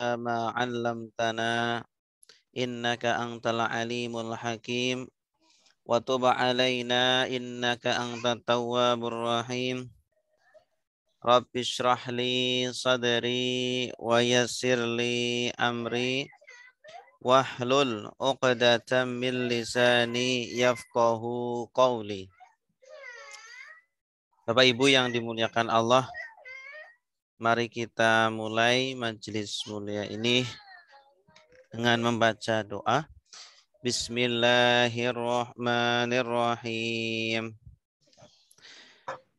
ما علمتنا إنك أنت العليم الحكيم وتب علينا إنك أنت التواب الرحيم رب اشرح لي صدري ويسر لي أمري wahlul uqdatam min lisani yafqahu qawli. Bapak Ibu yang dimuliakan Allah, mari kita mulai majelis mulia ini dengan membaca doa. Bismillahirrahmanirrahim.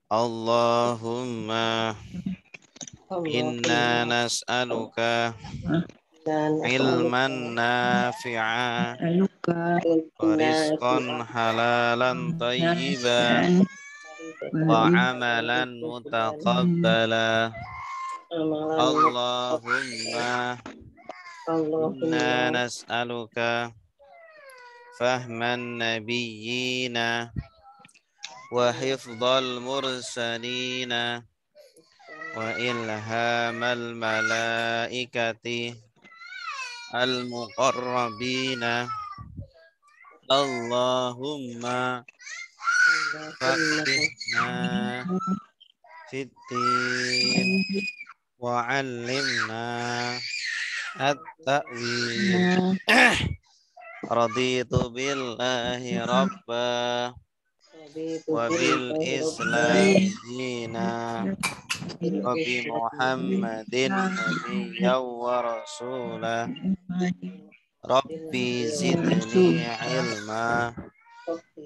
Allahumma inna nas'aluka ilman nafi'a wa rizqan halalan tayyiban wa amalan mutaqabbala. Allahumma inna nas'aluka fahman nabiyyina wa hifdhal mursalina wa ilhamal malaikati al-muqarrabina. Allahumma faqihna fiddin wa 'allimna at-ta'wil. Raditu billahi rabba wa bil islami dina wa bi Muhammadin nabiyyan wa rasulah. Rabbi zidni ilma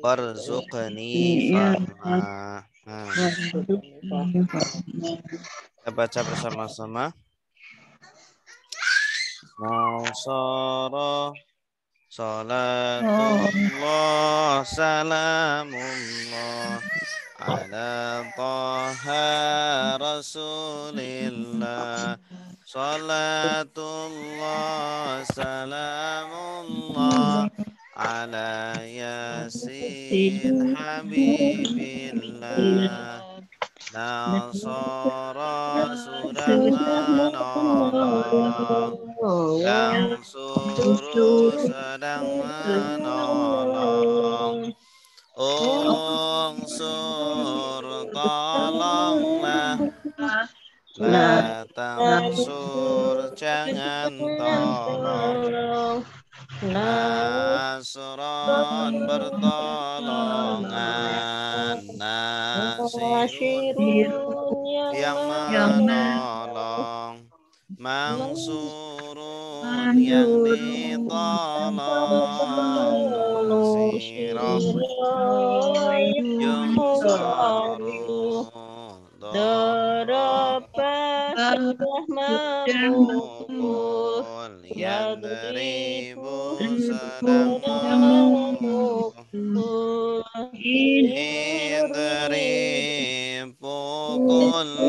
warzuqni fahma. Kita baca bersama-sama. Nasara salatullah salamullah ala taha rasulillah. Salatullah salamullah ala yasin habibillah. Nasara sudah menolong, yang suruh sedang menolong. Unsur tolonglah, la tansur jangan tolong. Nasron bertolongan, nasirun yang menolong, mangsurun yang ditolong, nusirah yunsaru daraba sudah memukul, yadribu sedang memukul, idrib pukullah,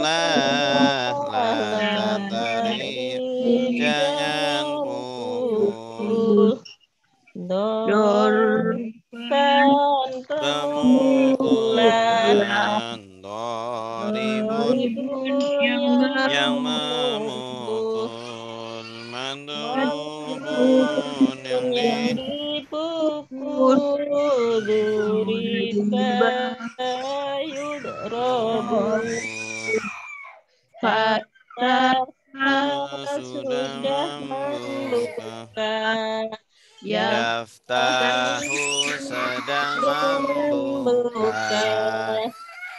la tadrib jangan pukul, dorban pemukulan, doribun yang memukul, mandorubun yang dipukul, duriba yudrabu, fatah sudah membuka, yaftahu sedang membuka,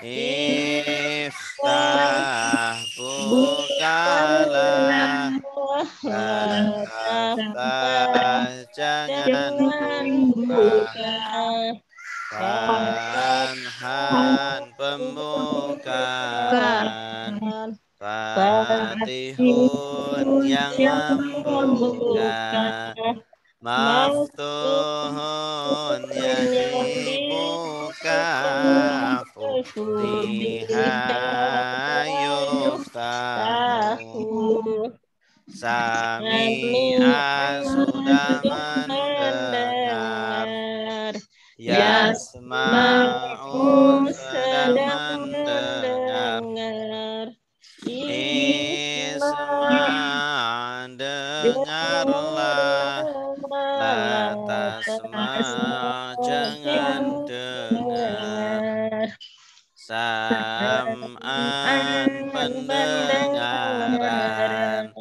iftah bukalah, la taftah jangan buka, fanhan pembukaan, fatihun yang membuka, maftuhun yang dibuka, futiha yuftahu, sami'a sudah mendengar, yasma'u sedang mendengar, isma' dengarlah. La tasma' jangan dengar. Sam'an pendengaran.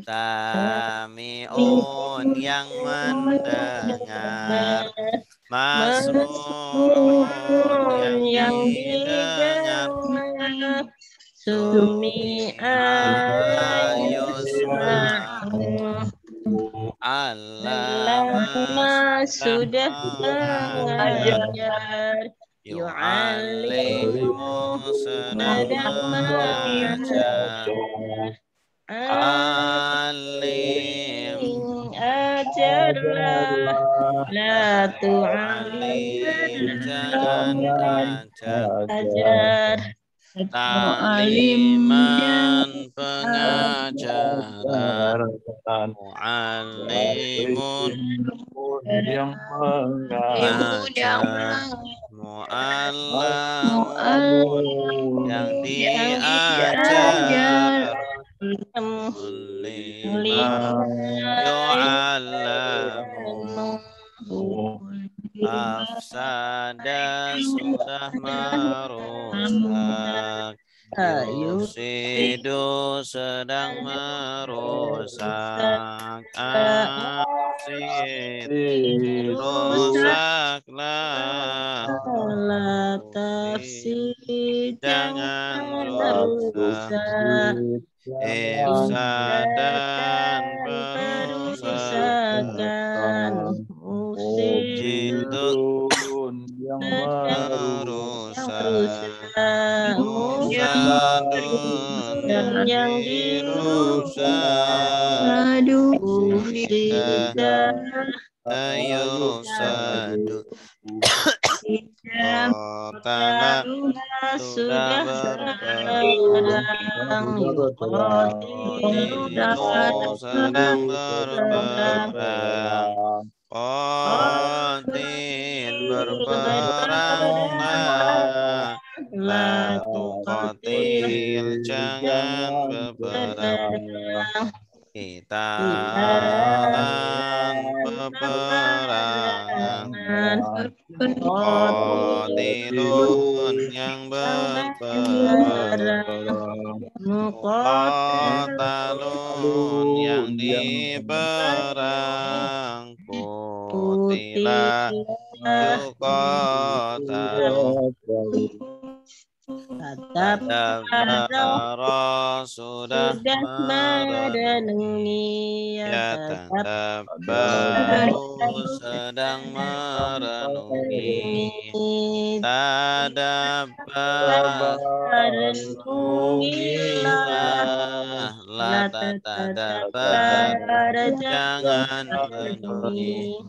Sami'un yang mendengar. Masmu'un yang didengar. Sumi'a yusma'u. Allama sudah mengajar. Yu'allimu sedang mengajar. Alim ajarlah. La tu'alim jangan ajar. Ta'liman pengajaran. Mu'allimun yang mengajar. Mu'allamun yang diajar. Lima yu'allamu. Afsada sudah merusak. Yusidu sedang merusak. Asid rusaklah. Jangan rusak. Ifsadan perusakan. Mufsidun yang merusak. Mufsadun yang dirusak. Ayufsadu. Qatala sudah berperang. Yuqatilu sedang berperang. Qatil berperanglah. La tuqatil jangan berperang. Qitalan peperangan. Qatilun yang berperang. Muqatalun yang diperang. Qutila yuqatalu. Tadabbara sudah merenungi. Yatadabbaru sedang merenungi. Tadabbar renungilah. La tatadabbar jangan renungi.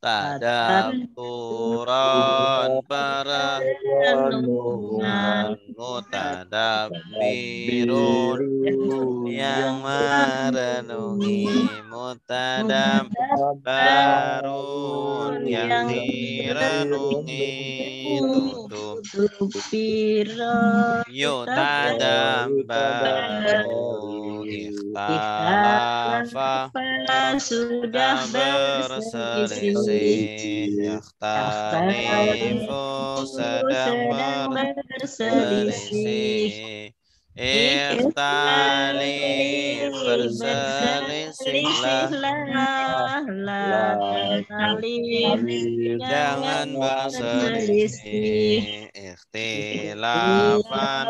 Tadabburan para renungan. Mutadabbirun yang merenungi. Mutadabbarun yang direnungi. Tutup yutadabbaru. Ikhtalafa sudah berselisih. Yakhtalifu sedang berselisih. Ikhtalif berselisihlah. Jangan berselisih. Ikhtilafan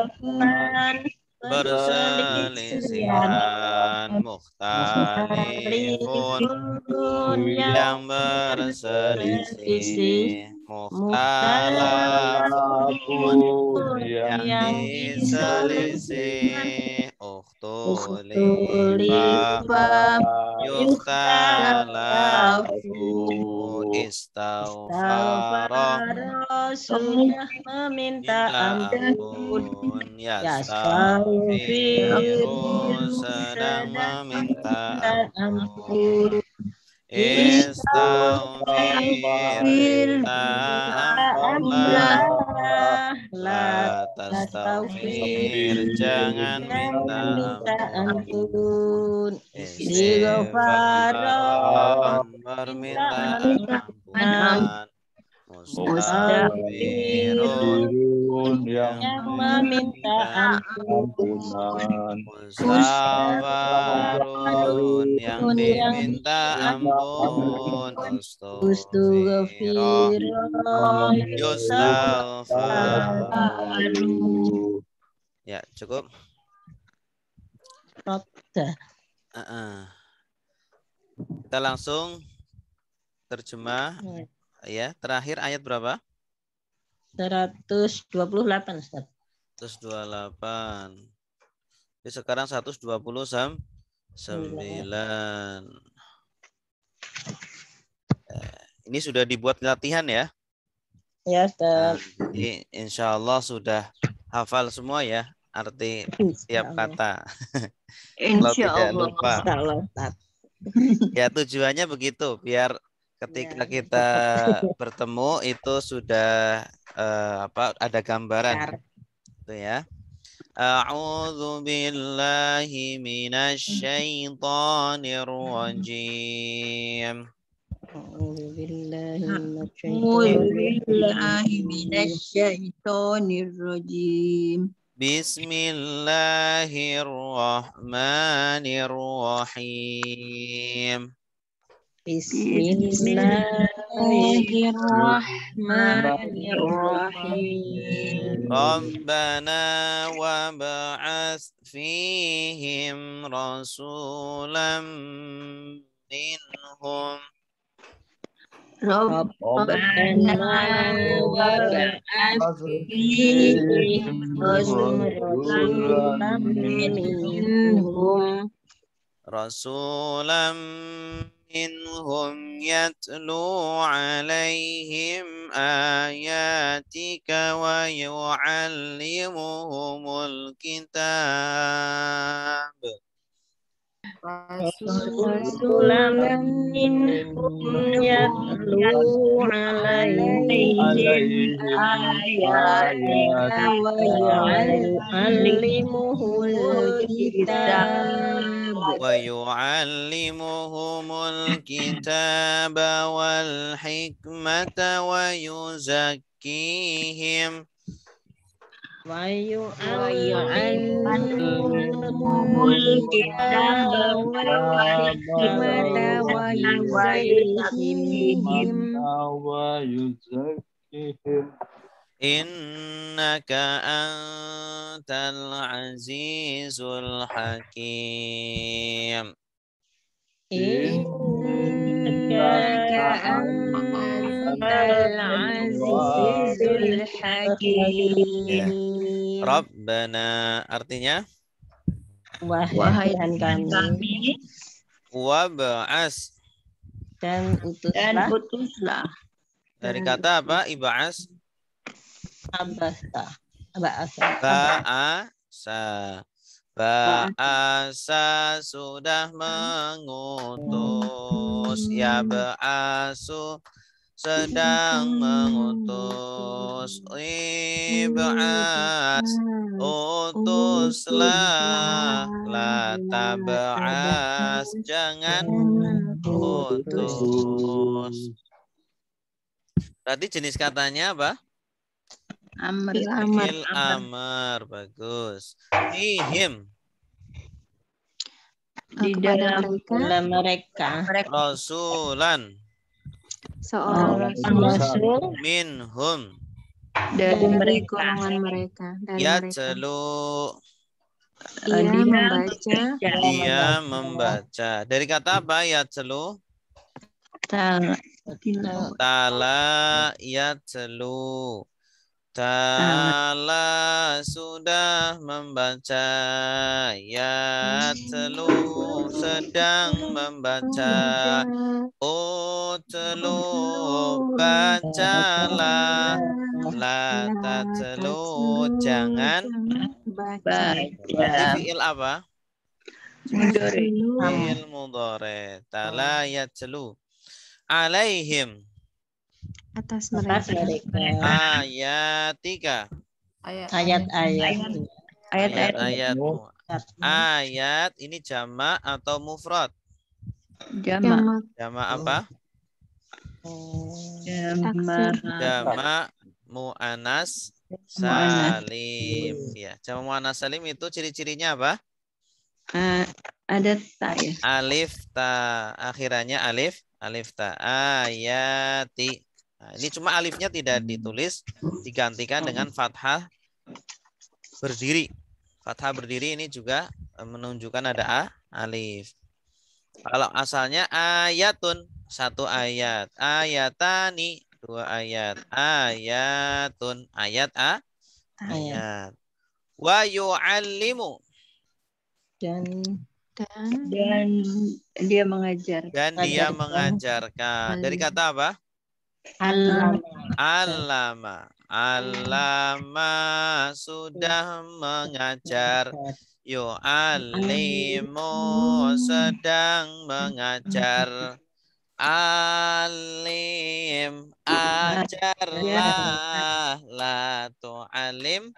berselisihan. Mukhtalifun yang berselisih. Mukhtalafun yang diselisih. Ukhtulifa yukhtalafu. Istaghfara sudah meminta ampun. Yastaghfiru sedang meminta ampun. Istaghfir minta ampun. La tastaghfir, jangan minta ampun. Istighfaran, permintaan ampunan. Mustaghfirun, yang meminta ampunan. Mustaghfarun, yang diminta ampun. Astaghfirullah, yustaghfar. Ya, cukup. Kita langsung terjemah. Ya, terakhir ayat berapa? 128, Ustaz. 128. Jadi sekarang 129. Ini sudah dibuat latihan ya? Ya, Ustaz. Jadi insya Allah sudah hafal semua ya arti tiap kata. Kalau tidak lupa. Ya, tujuannya begitu biar ketika kita bertemu itu sudah ada gambaran itu ya. A'udzu billahi minasyaitonir rajim. A'udzu billahi minasyaitonir rajim. Bismillahirrahmanirrahim. Bismillahirrahmanirrahim. Rabbana wa ba'ats fihim rasulam minhum. Rabbana wa ba'ats fihim rasulam minhum. Rasulam minhum yatlu alaihim ayatika wa yu'allimuhumul kitab. Rasulam minhum yatlu alaihim ayatika wa yu'allimuhumul kitab. ويعلمهم الكتاب والحكمة ويزكيهم ويعلمهم الكتاب والحكمة ويزكيهم إنك أنت العزيز الحكيم. إنك أنت العزيز الحكيم. Rabbana artinya wahai Tuhan kami, wab'as dan utuslah. Dari kata apa? Ib'as. Ba'asa sudah mengutus. Ya ba'asu sedang mengutus. Ib'as utuslah. La tab'as jangan utus. Berarti jenis katanya apa? Amr. Bagus. Fihim. Di dalam mereka. Rasulan. Seorang rasul. Minhum. Dari mereka. Yatlu. Dia membaca. Dari kata apa yatlu? Tala yatlu. Tala sudah membaca. Yatlu sedang membaca. Utlu bacalah. La tatlu jangan baca. Fi'il apa? Fi'il mudhari. Tala yatlu. Alaihim. atas mereka. Ayatika. Ayat-ayatmu. Ayat-ayatmu. Ayat ini jamak atau mufrad? Jamak. Jamak apa? Jamak mu'anas salim. Ya, jamak mu'anas salim itu ciri-cirinya apa? Ada ta ya. Alif ta, akhirannya alif ta. Ayati. Nah, ini cuma alifnya tidak ditulis, digantikan dengan fathah berdiri. Fathah berdiri ini juga menunjukkan ada alif. Kalau asalnya ayatun, satu ayat. Ayatani, dua ayat. Ayatun, ayat ayat. Wa yu'allimu. Dan dia mengajarkan. Dan dia mengajarkan. Dari kata apa? Allama. Allama sudah mengajar. Yu'allimu sedang mengajar. Alim, ajarlah. La tu'alim,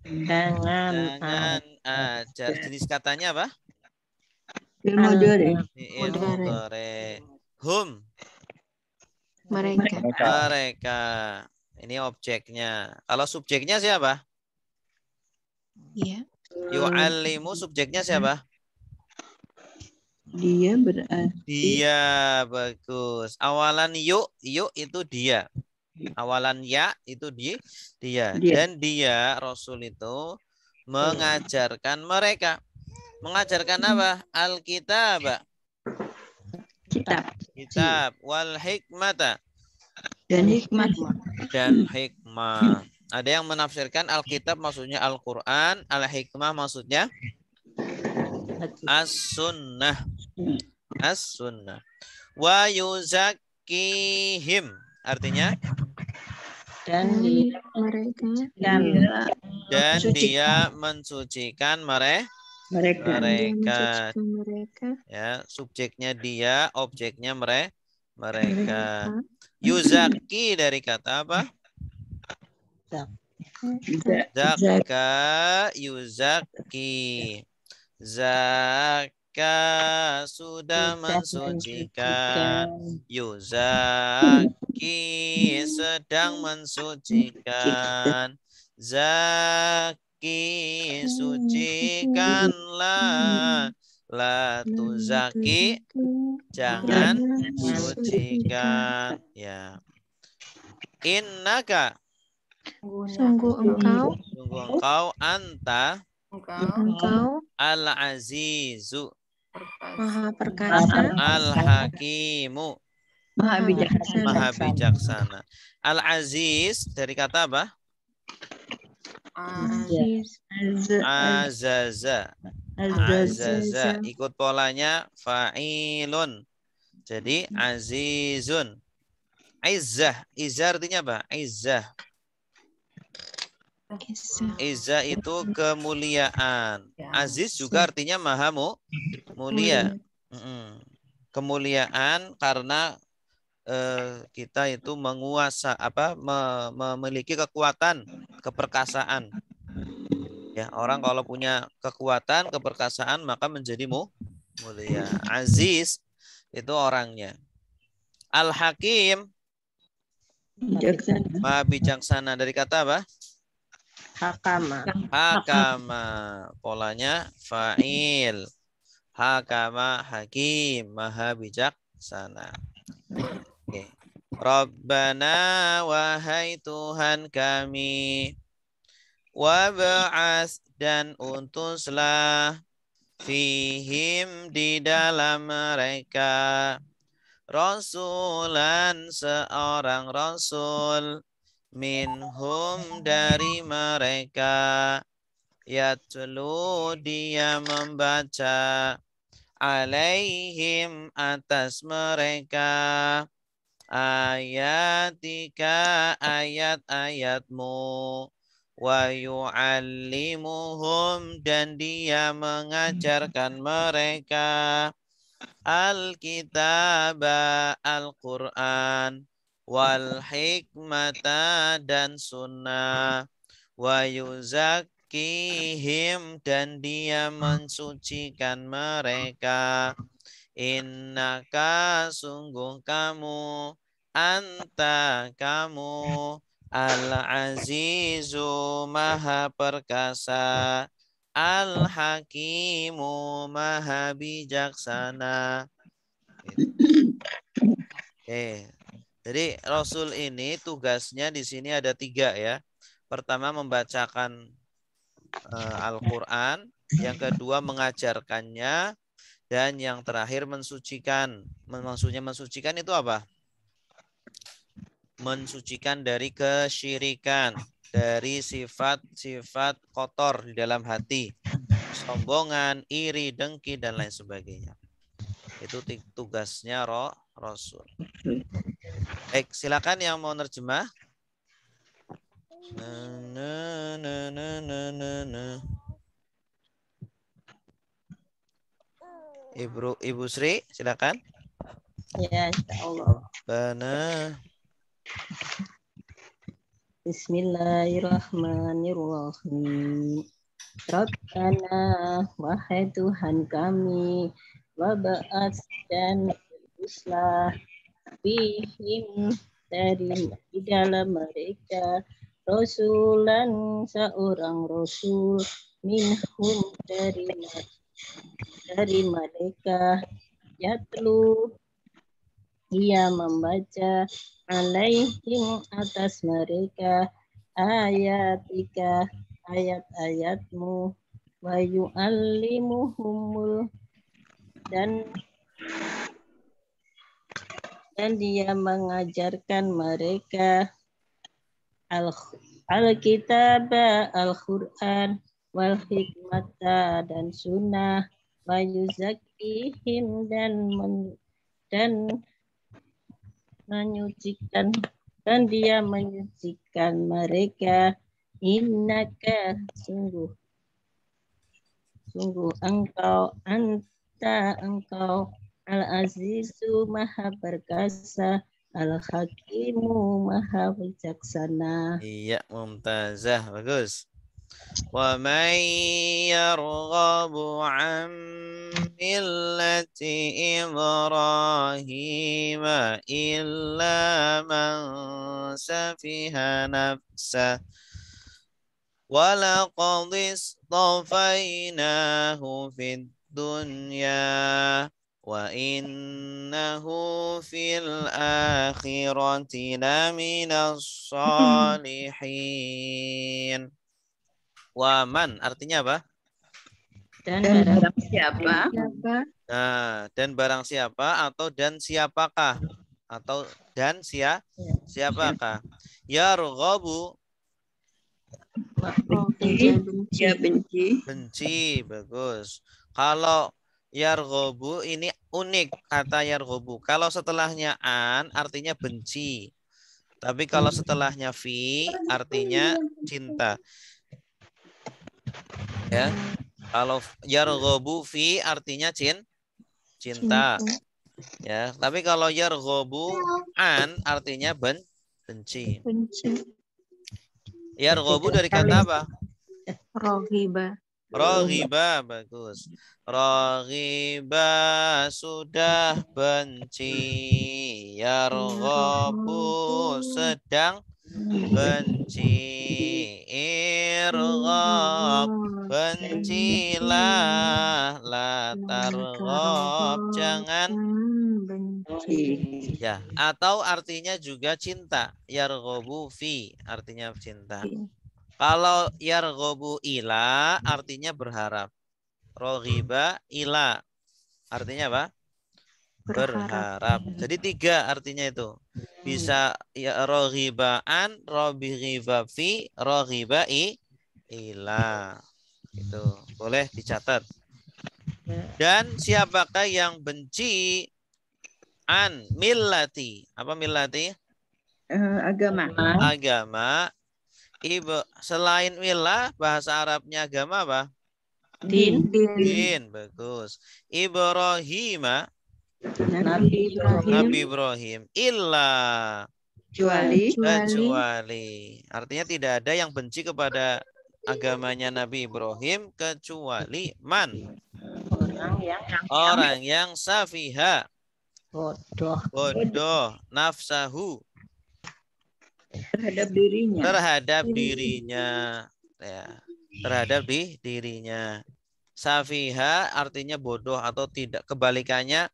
jangan ajar. Jenis katanya apa? Mudhari. Hum, mereka. Ini objeknya. Kalau subjeknya siapa? Iya. Yu'allimu subjeknya siapa? Dia berarti. Dia, bagus. Awalan yuk itu dia. Awalan ya itu dia. Dan dia Rasul itu mengajarkan mereka. Mengajarkan apa? Alkitab. Kitab. Wal hikmata. Dan hikmah. Ada yang menafsirkan Alkitab maksudnya Al-Quran, Al-Hikmah maksudnya As-Sunnah. As-Sunnah. Wa yuzakkihim. Artinya? Dan mereka. Dan dia mensucikan mereka. Ya, subjeknya dia, objeknya mereka. Yuzaki dari kata apa? Zakka, yuzaki. Zakka sudah mensucikan. Yuzaki sedang mensucikan. Zaki sucikanlah. La tuzaki jangan sucikan. Ya. Innaka Sungguh engkau anta al-azizu maha perkasa, al-hakimu maha bijaksana. Al-aziz dari kata apa? Azaza. Ikut polanya fa'ilun. Jadi azizun. Izzah. Izzah artinya apa? Izzah. Izzah itu kemuliaan. Aziz juga artinya maha mulia. Kemuliaan karena kita itu memiliki kekuatan, keperkasaan. Ya, orang kalau punya kekuatan, keperkasaan maka menjadi mulia. Aziz itu orangnya. Al-Hakim maha bijaksana dari kata apa? Hakama. Polanya fa'il. Hakama, hakim, maha bijaksana. Oke. Rabbana wahai Tuhan kami. Wab'ats dan utuslah fihim di dalam mereka. Rasulan seorang rasul minhum dari mereka yatlu dia membaca alaihim atas mereka ayatika ayat-ayatmu wa yu'allimuhum dan dia mengajarkan mereka Al-Kitab Al-Quran wal hikmata dan sunnah, wa yuzakkihim dan dia mensucikan mereka. Innaka sungguh kamu, anta kamu, al-azizu maha perkasa, al-hakimu maha bijaksana. Jadi Rasul ini tugasnya di sini ada 3 ya. Pertama membacakan Al-Quran, yang kedua mengajarkannya, dan yang terakhir mensucikan. Maksudnya mensucikan itu apa? Mensucikan dari kesyirikan, dari sifat-sifat kotor di dalam hati, sombongan, iri, dengki, dan lain sebagainya. Itu tugasnya Rasul. Baik, silakan yang mau nerjemah. Ibu Sri, silakan. Ya, insyaallah. Benar. Bismillahirrahmanirrahim. Rabbana, wahai Tuhan kami, waba'ats dan utuslah fihim di dalam mereka rasulan seorang rasul minhum dari mereka yatlu ia membaca alaihim atas mereka ayatika ayat-ayatmu wa yu'allimuhumul dan dia mengajarkan mereka al-kitab al-Quran wal hikmata dan sunnah wa yuzakkihim dan menyucikan dan dia menyucikan mereka. Innaka sungguh engkau al-azizu maha perkasa, al-hakimu maha bijaksana. Iya, mumtazah, bagus. Wa man yarghabu an millati Ibrahim illa man safiha nafsah wa laqad istafainahu fid dunya wa innahu fil akhirati laminas salihin. Waman artinya apa? Dan barang siapa? Nah, dan barang siapa atau dan siapakah atau dan siapakah? Yarghabu benci, bagus. Kalau yarghabu ini unik kata yarghabu. Kalau setelahnya an artinya benci. Tapi kalau setelahnya fi artinya cinta. Ya. Kalau yarghabu fi artinya cinta. Ya, tapi kalau yarghabu an artinya benci. Yarghabu dari kata apa? Rohiba. Raghiba, bagus. Raghiba sudah benci. Yarghabu sedang benci. Irghab bencilah, la targhab jangan benci. Ya, atau artinya juga cinta. Yarghabu fi artinya cinta. Kalau yarghabu ila artinya berharap. Raghiba ila artinya apa? Berharap. Jadi 3 artinya itu. Bisa ya roghibaan, roghiba fi, roghiba ila. Itu boleh dicatat. Dan siapakah yang benci an millati? Apa millati? Agama. Agama. Selain millah, bahasa Arabnya agama apa? Din. Bagus. Ibrahim. Nabi Ibrahim. Illa. Kecuali. Artinya tidak ada yang benci kepada agamanya Nabi Ibrahim kecuali man. Orang yang safiha. Bodoh. Nafsahu. Terhadap dirinya. Ya, terhadap dirinya. Safiha artinya bodoh atau tidak. Kebalikannya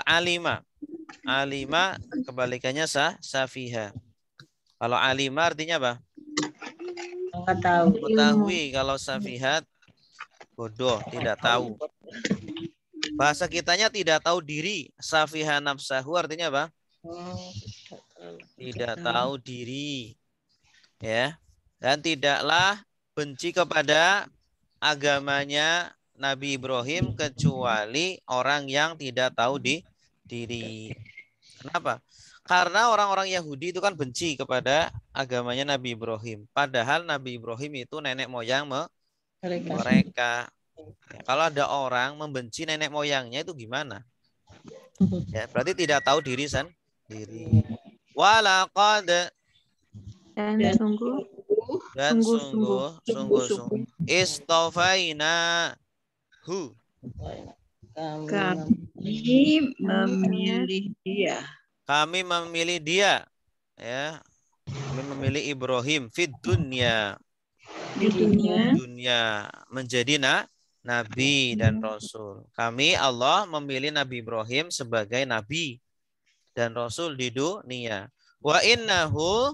alima. Alima kebalikannya safiha. Kalau alima artinya apa? Mengetahui. Kalau safihat bodoh, tidak tahu. Bahasa kitanya tidak tahu diri. Safiha nafsahu artinya apa? Tidak tahu diri. Ya. Dan tidaklah benci kepada agamanya Nabi Ibrahim kecuali orang yang tidak tahu diri. Kenapa? Karena orang-orang Yahudi itu kan benci kepada agamanya Nabi Ibrahim. Padahal Nabi Ibrahim itu nenek moyang mereka. Ya, kalau ada orang membenci nenek moyangnya itu gimana? Ya, berarti tidak tahu diri sendiri. Walaqad Dan sungguh istofaina hu. Kami memilih dia. Kami memilih dia. Ya. Kami memilih Ibrahim fid dunya. di Dunia menjadi nabi dan rasul. Kami Allah memilih Nabi Ibrahim sebagai nabi dan rasul di dunia. Wa innahu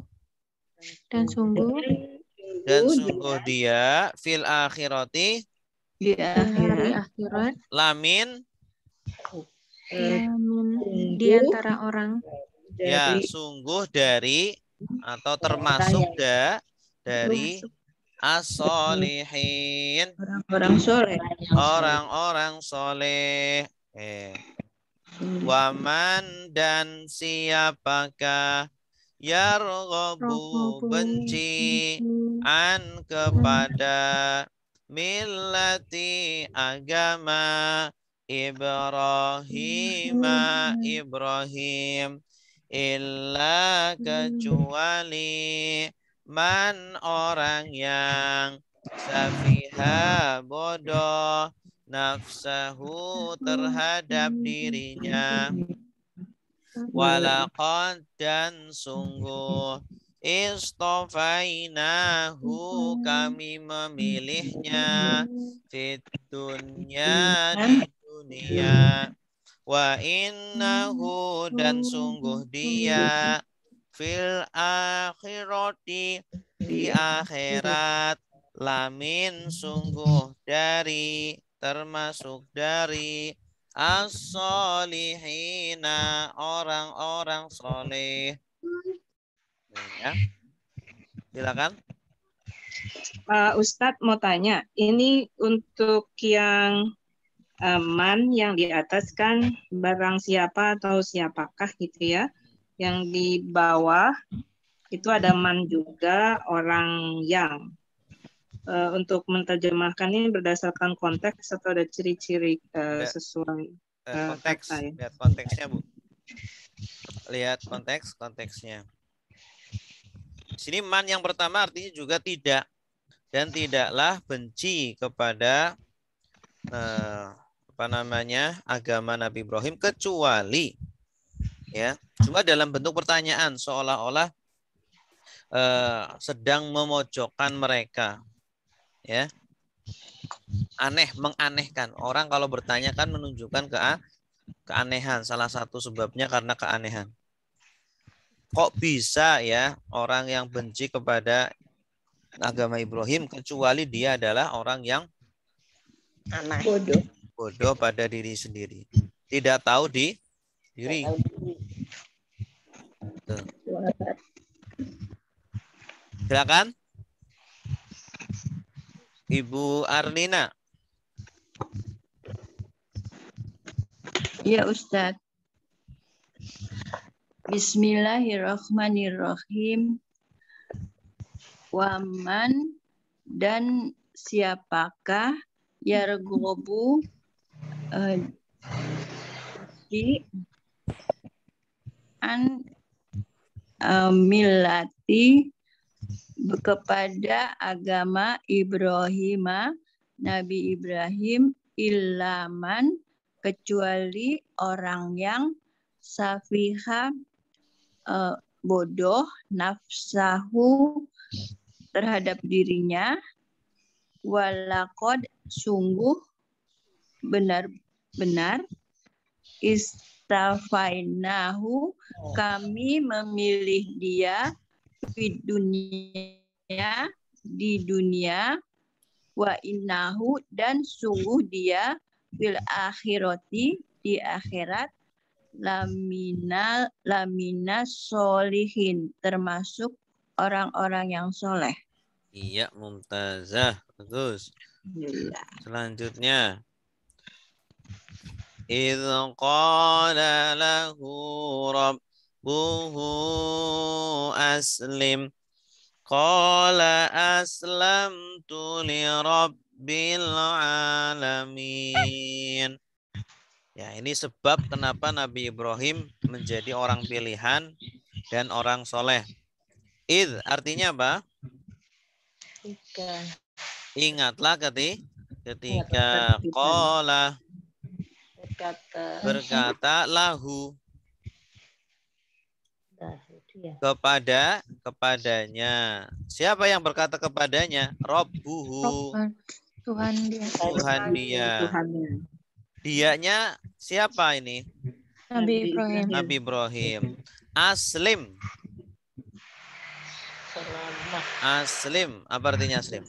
dan sungguh dia fil akhirati Di hari akhirat. akhirat lamin di antara orang ya sungguh dari atau termasuk dari as-solihin Orang-orang soleh. orang-orang soleh. Waman dan siapakah yarghabu benci an kepada millati agama Ibrahim illa kecuali man orang yang safiha bodoh nafsahu terhadap dirinya. Walaqad dan sungguh istofainahu kami memilihnya fit dunya di dunia. Wa innahu dan sungguh dia fil akhirati di akhirat lamin sungguh dari termasuk dari as-solihina orang-orang soleh. Ya. Silakan. Ustadz mau tanya, ini untuk yang man yang di atas kan barang siapa atau siapakah gitu ya. Yang di bawah itu ada man juga orang yang. Untuk menerjemahkan ini berdasarkan konteks atau ada ciri-ciri sesuai konteks. kata ya? Lihat konteksnya, Bu. Lihat konteksnya. Di sini man yang pertama artinya juga tidak dan tidaklah benci kepada agama Nabi Ibrahim kecuali ya cuma dalam bentuk pertanyaan seolah-olah sedang memojokkan mereka. Ya, menganehkan. Orang kalau bertanya kan menunjukkan keanehan. Salah satu sebabnya karena keanehan. Kok bisa ya orang yang benci kepada agama Ibrahim kecuali dia adalah orang yang bodoh pada diri sendiri. Tidak tahu diri. Silakan. Ibu Arlina. Ya Ustadz. Bismillahirrahmanirrahim. Waman dan siapakah yarghabu di an millati kepada agama Ibrahim, Nabi Ibrahim, ilaman kecuali orang yang safiha bodoh nafsahu terhadap dirinya, walakod sungguh benar-benar istafainahu kami memilih dia di dunia wa innahu dan sungguh dia fil akhirati di akhirat lamina solihin termasuk orang-orang yang soleh. Iya, mumtazah. Bagus. Alhamdulillah. Selanjutnya. Idh qala lahu rabbuhu aslim. Qala aslamtu li rabbil alamin. Ya, ini sebab kenapa Nabi Ibrahim menjadi orang pilihan dan orang soleh. Idh artinya apa? Ingatlah ketika qala berkata lahu kepadanya. Siapa yang berkata kepadanya? Rabbuhu. Tuhan dia. Tuhan dia. Tuhannya. Dianya siapa ini? Nabi Ibrahim. Nabi Ibrahim. Aslim. Aslim. Apa artinya aslim?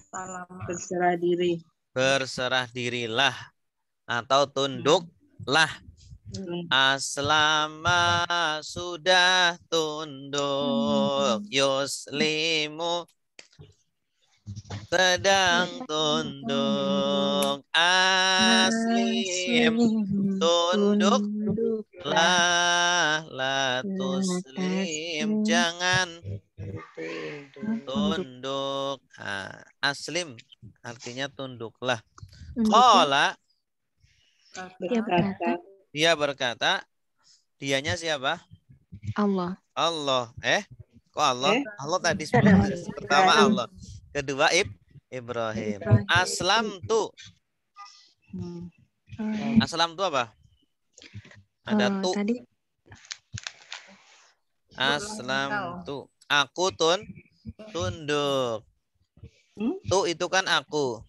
Berserah diri. Berserah dirilah atau tunduklah. Aslama sudah tunduk, yuslimu sedang tunduk, aslim tunduklah, la tuslim jangan tunduk. Aslim artinya tunduklah. Qala dia berkata, dianya siapa? Allah. Allah. Kok Allah? Allah tadi sebenarnya. Pertama Allah. Kedua Ibrahim. Aslam tu. Aslam tu apa? Ada tu. Tadi Aslam tu. Aku tunduk. Tu itu kan aku.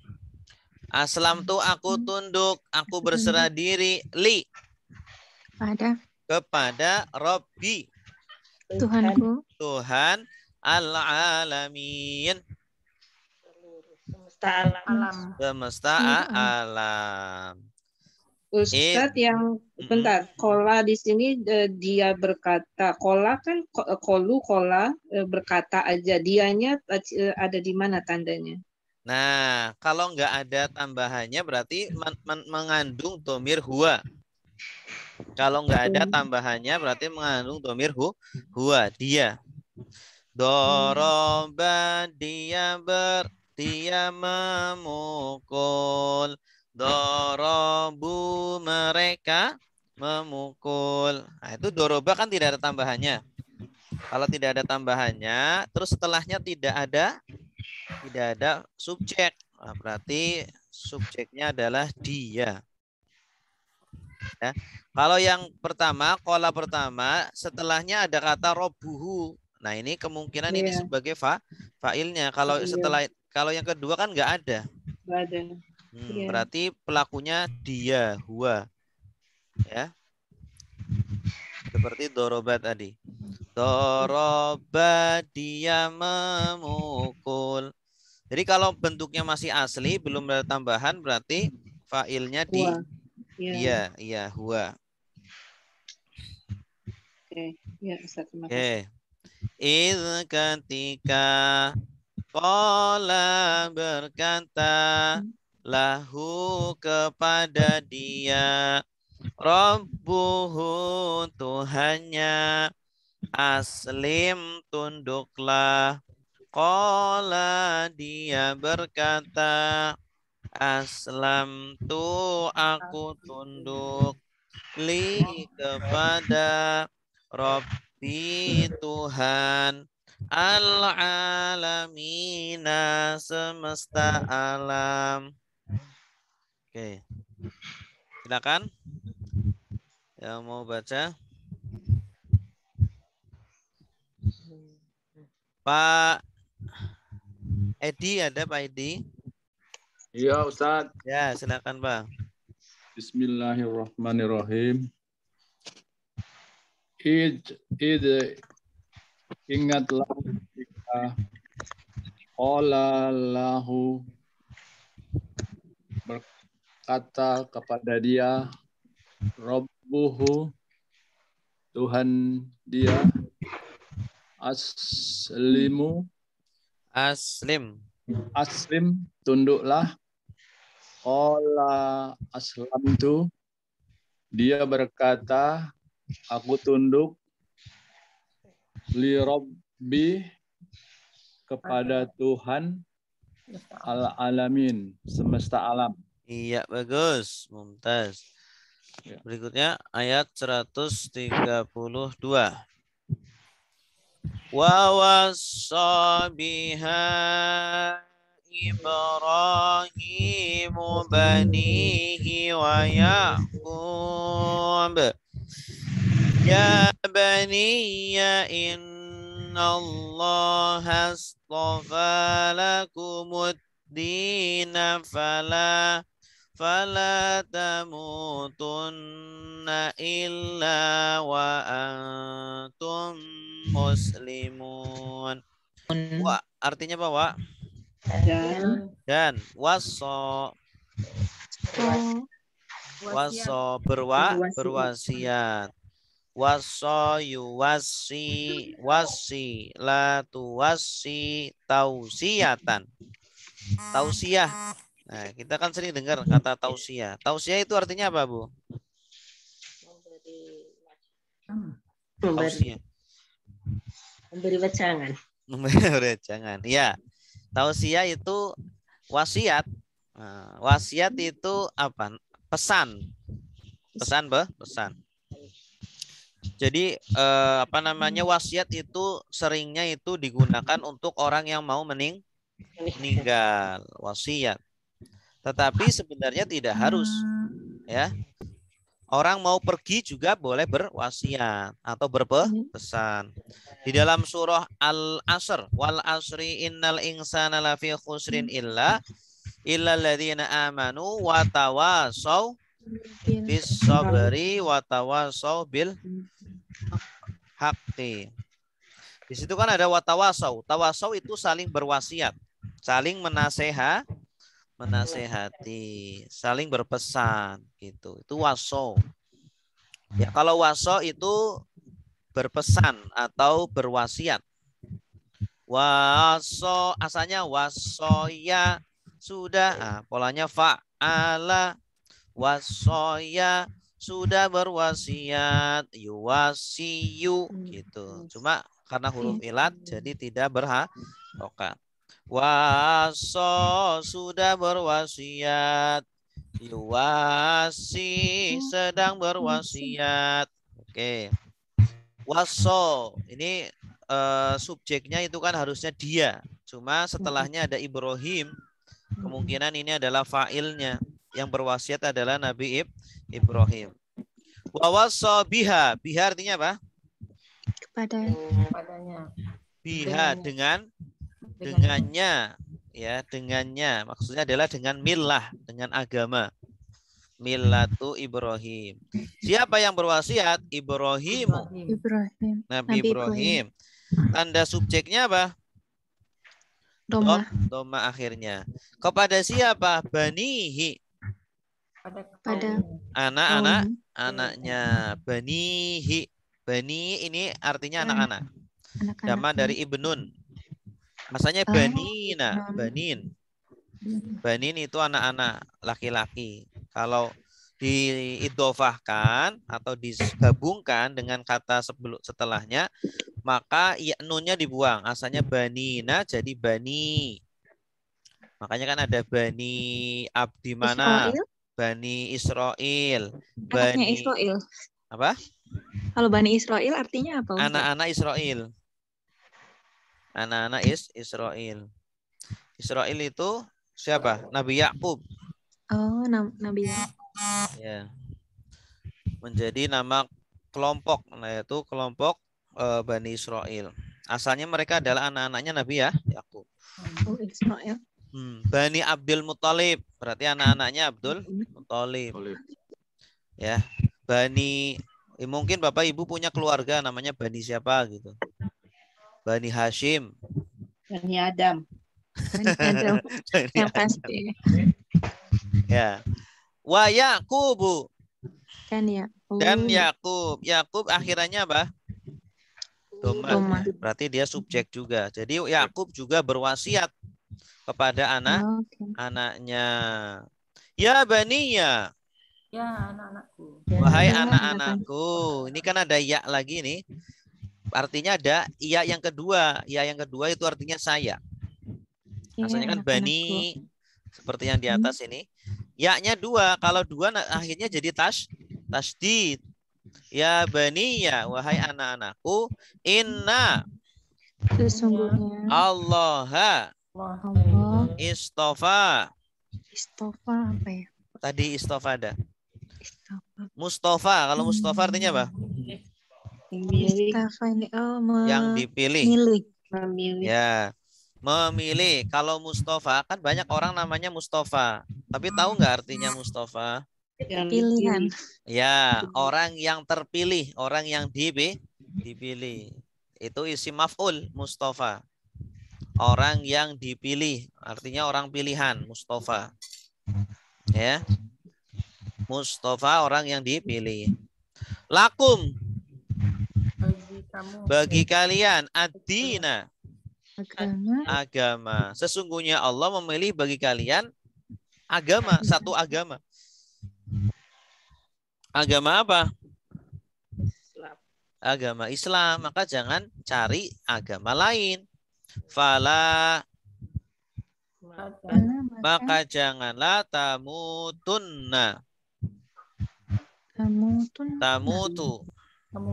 Aslam tu aku tunduk. Aku berserah diri. Li. Kepada Rabbi. Tuhanku. Tuhan al-alamin. Semesta alam. Ustadz yang bentar, kola di sini dia berkata, kola kan kola berkata aja, dianya ada di mana tandanya? Nah, kalau nggak ada tambahannya berarti mengandung domir huwa. Kalau nggak ada tambahannya berarti mengandung domir huwa, dia. Doroba dia memukul. Dorobu mereka memukul. Nah, itu doroba kan tidak ada tambahannya. Kalau tidak ada tambahannya, terus setelahnya tidak ada subjek. Nah, berarti subjeknya adalah dia. Ya. Kalau yang pertama, kola pertama, setelahnya ada kata robuhu. Nah, ini kemungkinan ini sebagai fa'ilnya. Kalau kalau yang kedua kan nggak ada. Nggak ada. Berarti pelakunya dia, huwa. Ya. Seperti doroba tadi. Doroba dia memukul. Jadi kalau bentuknya masih asli, belum ada tambahan, berarti fa'ilnya di dia, iya, huwa. Oke, ya, Ustaz, terima Oke. kasih. Idh ketika qala berkata lahu kepada dia Rabbuhu Tuhannya aslim tunduklah. Qala dia berkata aslam tu aku tunduk li kepada Rabbi Tuhan al-alamina semesta alam. Oke. Silakan. Yang mau baca. Pak Edi, ada Pak Edi? Iya, Ustaz. Ya, silakan, Pak. Bismillahirrahmanirrahim. Ingatlah ketika qala lahu, berkata kepada dia, Rabbuhu, Tuhan dia, Aslim. aslim, tunduklah. Qala aslamtu, dia berkata, aku tunduk. Li Rabbi, kepada Tuhan al-alamin, semesta alam. Iya, bagus. Mumtaz. Ya. Berikutnya ayat 132. Wa wassa biha Ibrahimu banihi wa Ya'qub. Ya baniya innallaha astafa lakumud dina fala tamutunna illa wa antum muslimun. Wa artinya apa, Wa? Dan waso berwasiat. Waso yuwasi wasi la tuwasi tausiyatan. Tausiah. Nah, kita kan sering dengar kata tausiah. Tausiah itu artinya apa, Bu? Tausiah. Memberi wejangan. Memberi wejangan. Ya. Tausiah itu wasiat. Nah, wasiat itu apa? Pesan. Pesan, pesan. Jadi wasiat itu seringnya itu digunakan untuk orang yang mau meninggal, wasiat. Tetapi sebenarnya tidak harus, ya. Orang mau pergi juga boleh berwasiat atau berpesan. Di dalam surah Al-Asr, wal asri innal insana lafi khusrin illa alladziina amanu wa tawasaw bis sabri wa tawasaw bil haqqi. Di situ kan ada watawasau. Tawasau itu saling berwasiat, saling menasehati, saling berpesan gitu. Itu waso. Ya, kalau waso itu berpesan atau berwasiat. Waso asalnya wasoya sudah, polanya fa'ala. Wasoya sudah berwasiat, yuwasiyu gitu. Cuma karena huruf ilat jadi tidak berharokat. Waso sudah berwasiat, yuwasi sedang berwasiat. Oke. Waso ini subjeknya itu kan harusnya dia. Cuma setelahnya ada Ibrahim. Kemungkinan ini adalah fa'ilnya. Yang berwasiat adalah Nabi Ibrahim. Wa wassa biha. Biha artinya apa? Kepadanya. Biha dengannya, ya, dengannya. Maksudnya adalah dengan milah, dengan agama. Millatu Ibrahim. Siapa yang berwasiat? Ibrahim. Nabi Ibrahim. Tanda subjeknya apa? Doma akhirnya. Kepada siapa? Banihi. Pada anaknya. Banihi. Bani ini artinya anak-anak. Nama dari ibnun. Masanya banina, banin. Banin itu anak-anak laki-laki. Kalau diidhofahkan atau digabungkan dengan kata setelahnya, maka nunnya dibuang. Asalnya banina jadi bani. Makanya kan ada bani Abdi Manaf, bani Israel, bani Israel. Apa? Kalau Bani Israel artinya apa? Ustaz? Anak-anak Israel. Anak-anak Israel. Israel itu siapa? Nabi Yakub. Oh, Nabi. Ya. Menjadi nama kelompok, yaitu kelompok Bani Israel. Asalnya mereka adalah anak-anaknya Nabi Yakub. Oh, Israel. Bani Abdul Muthalib, berarti anak-anaknya Abdul Muthalib. Ya, Bani, mungkin Bapak Ibu punya keluarga namanya Bani siapa gitu. Bani Hashim. Bani Adam. Bani Adam. Yang pasti. Ya. Wa Yaqubu. Kan ya. Dan Yakub. Yakub akhirannya apa? Doma. Berarti dia subjek juga. Jadi Yakub juga berwasiat kepada anak-anaknya. Ya baniya. Ya, anak-anakku. Wahai anak-anakku. Ini kan ada ya lagi nih. Artinya ada ya yang kedua. Ya yang kedua itu artinya saya. Asalnya kan bani. Seperti yang di atas ini. Ya-nya dua. Kalau dua akhirnya jadi tasdid. Ya baniya. Wahai anak-anakku. Inna. Sesungguhnya Allah. Istofa. Istofa apa ya? Tadi istofada. Istofa. Mustafa. Kalau Mustafa artinya apa? Istofa ini Yang dipilih. Memilih. Ya. Memilih. Kalau Mustafa kan banyak orang namanya Mustafa. Tapi tahu nggak artinya Mustafa? Pilihan. Ya, orang yang terpilih, orang yang dipilih. Itu isi maf'ul Mustafa. Orang yang dipilih, artinya orang pilihan, Mustafa. Ya. Mustafa orang yang dipilih. Lakum. Bagi kalian ad-dina. Agama. Sesungguhnya Allah memilih bagi kalian agama, satu agama. Agama apa? Agama Islam. Maka jangan cari agama lain. Fala. Maka janganlah tamutunna. Tamutu. Kamu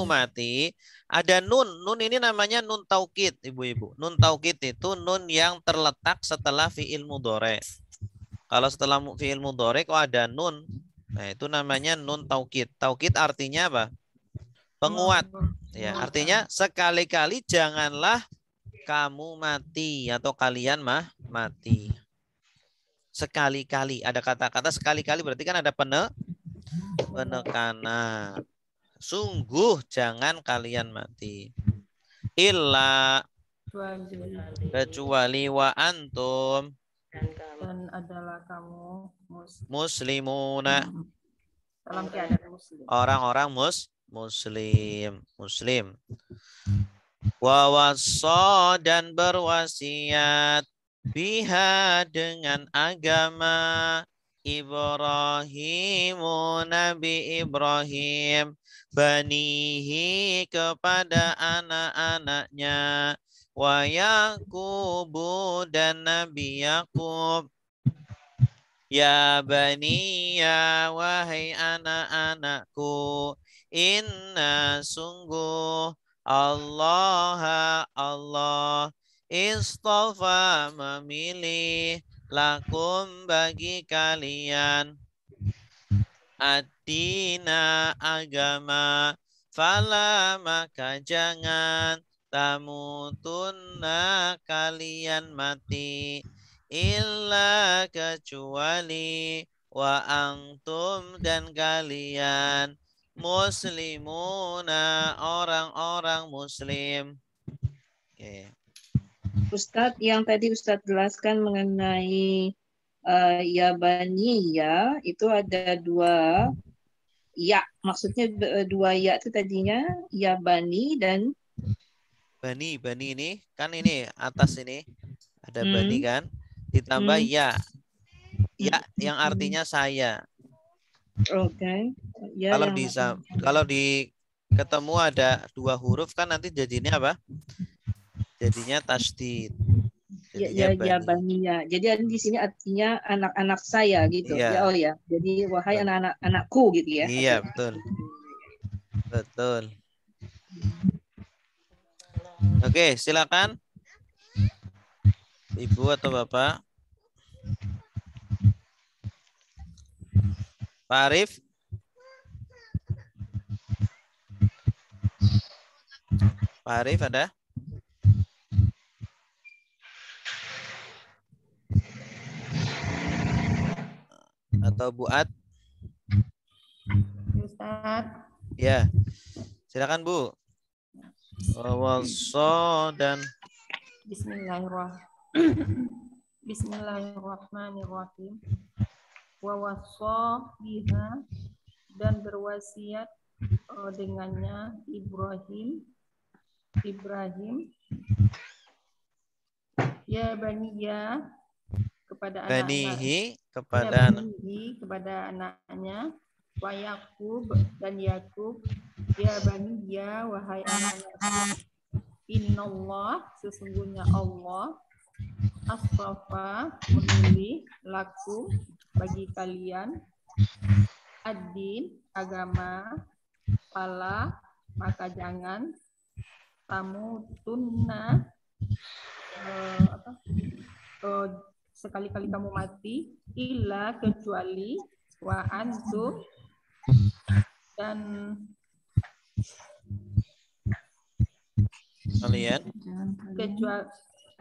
mati. Ada nun. Nun ini namanya nun taukid, ibu-ibu. Nun taukid itu nun yang terletak setelah fi'il mudhari. Kalau setelah fi'il mudhari kok ada nun. Nah, itu namanya nun taukid. Taukid artinya apa? Penguat. Ya, artinya sekali-kali janganlah kamu mati atau kalian mati. Sekali-kali. Ada kata-kata sekali-kali berarti kan ada penekanan. Sungguh jangan kalian mati. Illa kecuali wa antum Dan adalah kamu muslimuna. dalam keadaan muslim. Orang-orang muslim. Wa wassa dan berwasiat biha dengan agama Ibrahimu Nabi Ibrahim banihi kepada anak-anaknya wa Yaqubu dan Nabi Yakub. Ya bani ya wahai anak-anakku, inna sungguh Allah istafa memilih lakum bagi kalian ad-dina agama, fala maka jangan tamutunna kalian mati illa kecuali wa antum dan kalian muslimuna orang-orang muslim. Okay. Ustadz, yang tadi Ustadz jelaskan mengenai ya bani ya, itu ada dua ya, maksudnya dua ya itu tadinya ya bani dan bani ini kan ini atas ini ada bani kan ditambah ya yang artinya saya. Oke. Ya, kalau di ketemu ada dua huruf kan nanti jadinya apa? Jadinya tasdid. Ya bani ya. Jadi di sini artinya anak-anak saya gitu. Iya. Ya oh ya. Jadi wahai anak-anakku gitu ya. Iya, betul. Betul. Oke, silakan. Ibu atau Bapak? Pak Arif? Pak Arif ada? Atau Bu Ad? Ustaz. Ya. Silakan Bu. Dan Bismillahirrahmanirrahim. Wa wassa biha, dan berwasiat dengannya Ibrahim ya baniya, kepada Banihi, kepada anaknya, wa Yakub, dan Yakub, ya baniya, wahai anak-anakku, innallah, sesungguhnya Allah, asrafa, memilih, lakum, bagi kalian, ad-din, agama, fala, maka jangan, tamutunna, sekali-kali kamu mati, illa, kecuali, wa antum, dan kalian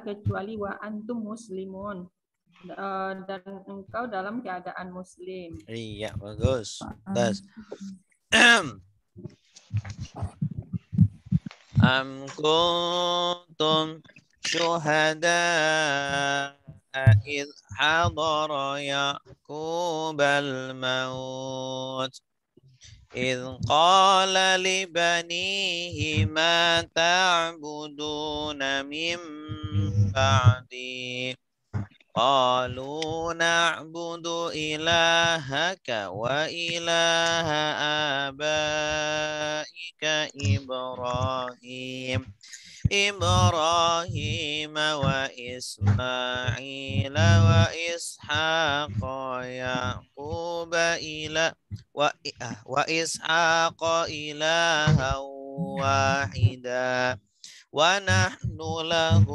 kecuali wa antum muslimun, dan engkau dalam keadaan muslim. Iya, bagus. Tas. Am kuntum syuhada id hadara Yaqubal maut إذ قال لبنيه ما تعبدون من بعدي قالوا نعبد إلهك وإله آبائك إبراهيم وإسماعيل وإسحاق يعقوب وإسحاق إلها واحدا ونحن له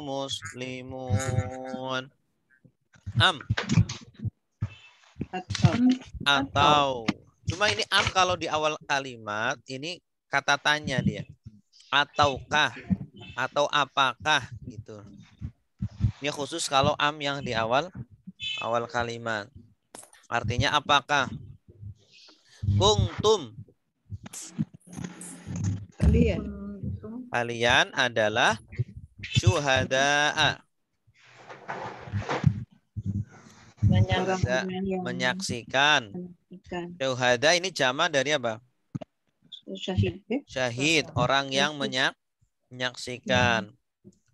مسلمون. Atau cuma ini kalau di awal kalimat ini kata tanya dia, ataukah atau apakah gitu. Ini khusus kalau yang di awal kalimat, artinya apakah. Kuntum, kalian adalah syuhada'a, menyaksikan. Syuhada ini jama dari apa? Syahid, orang yang menyaksikan.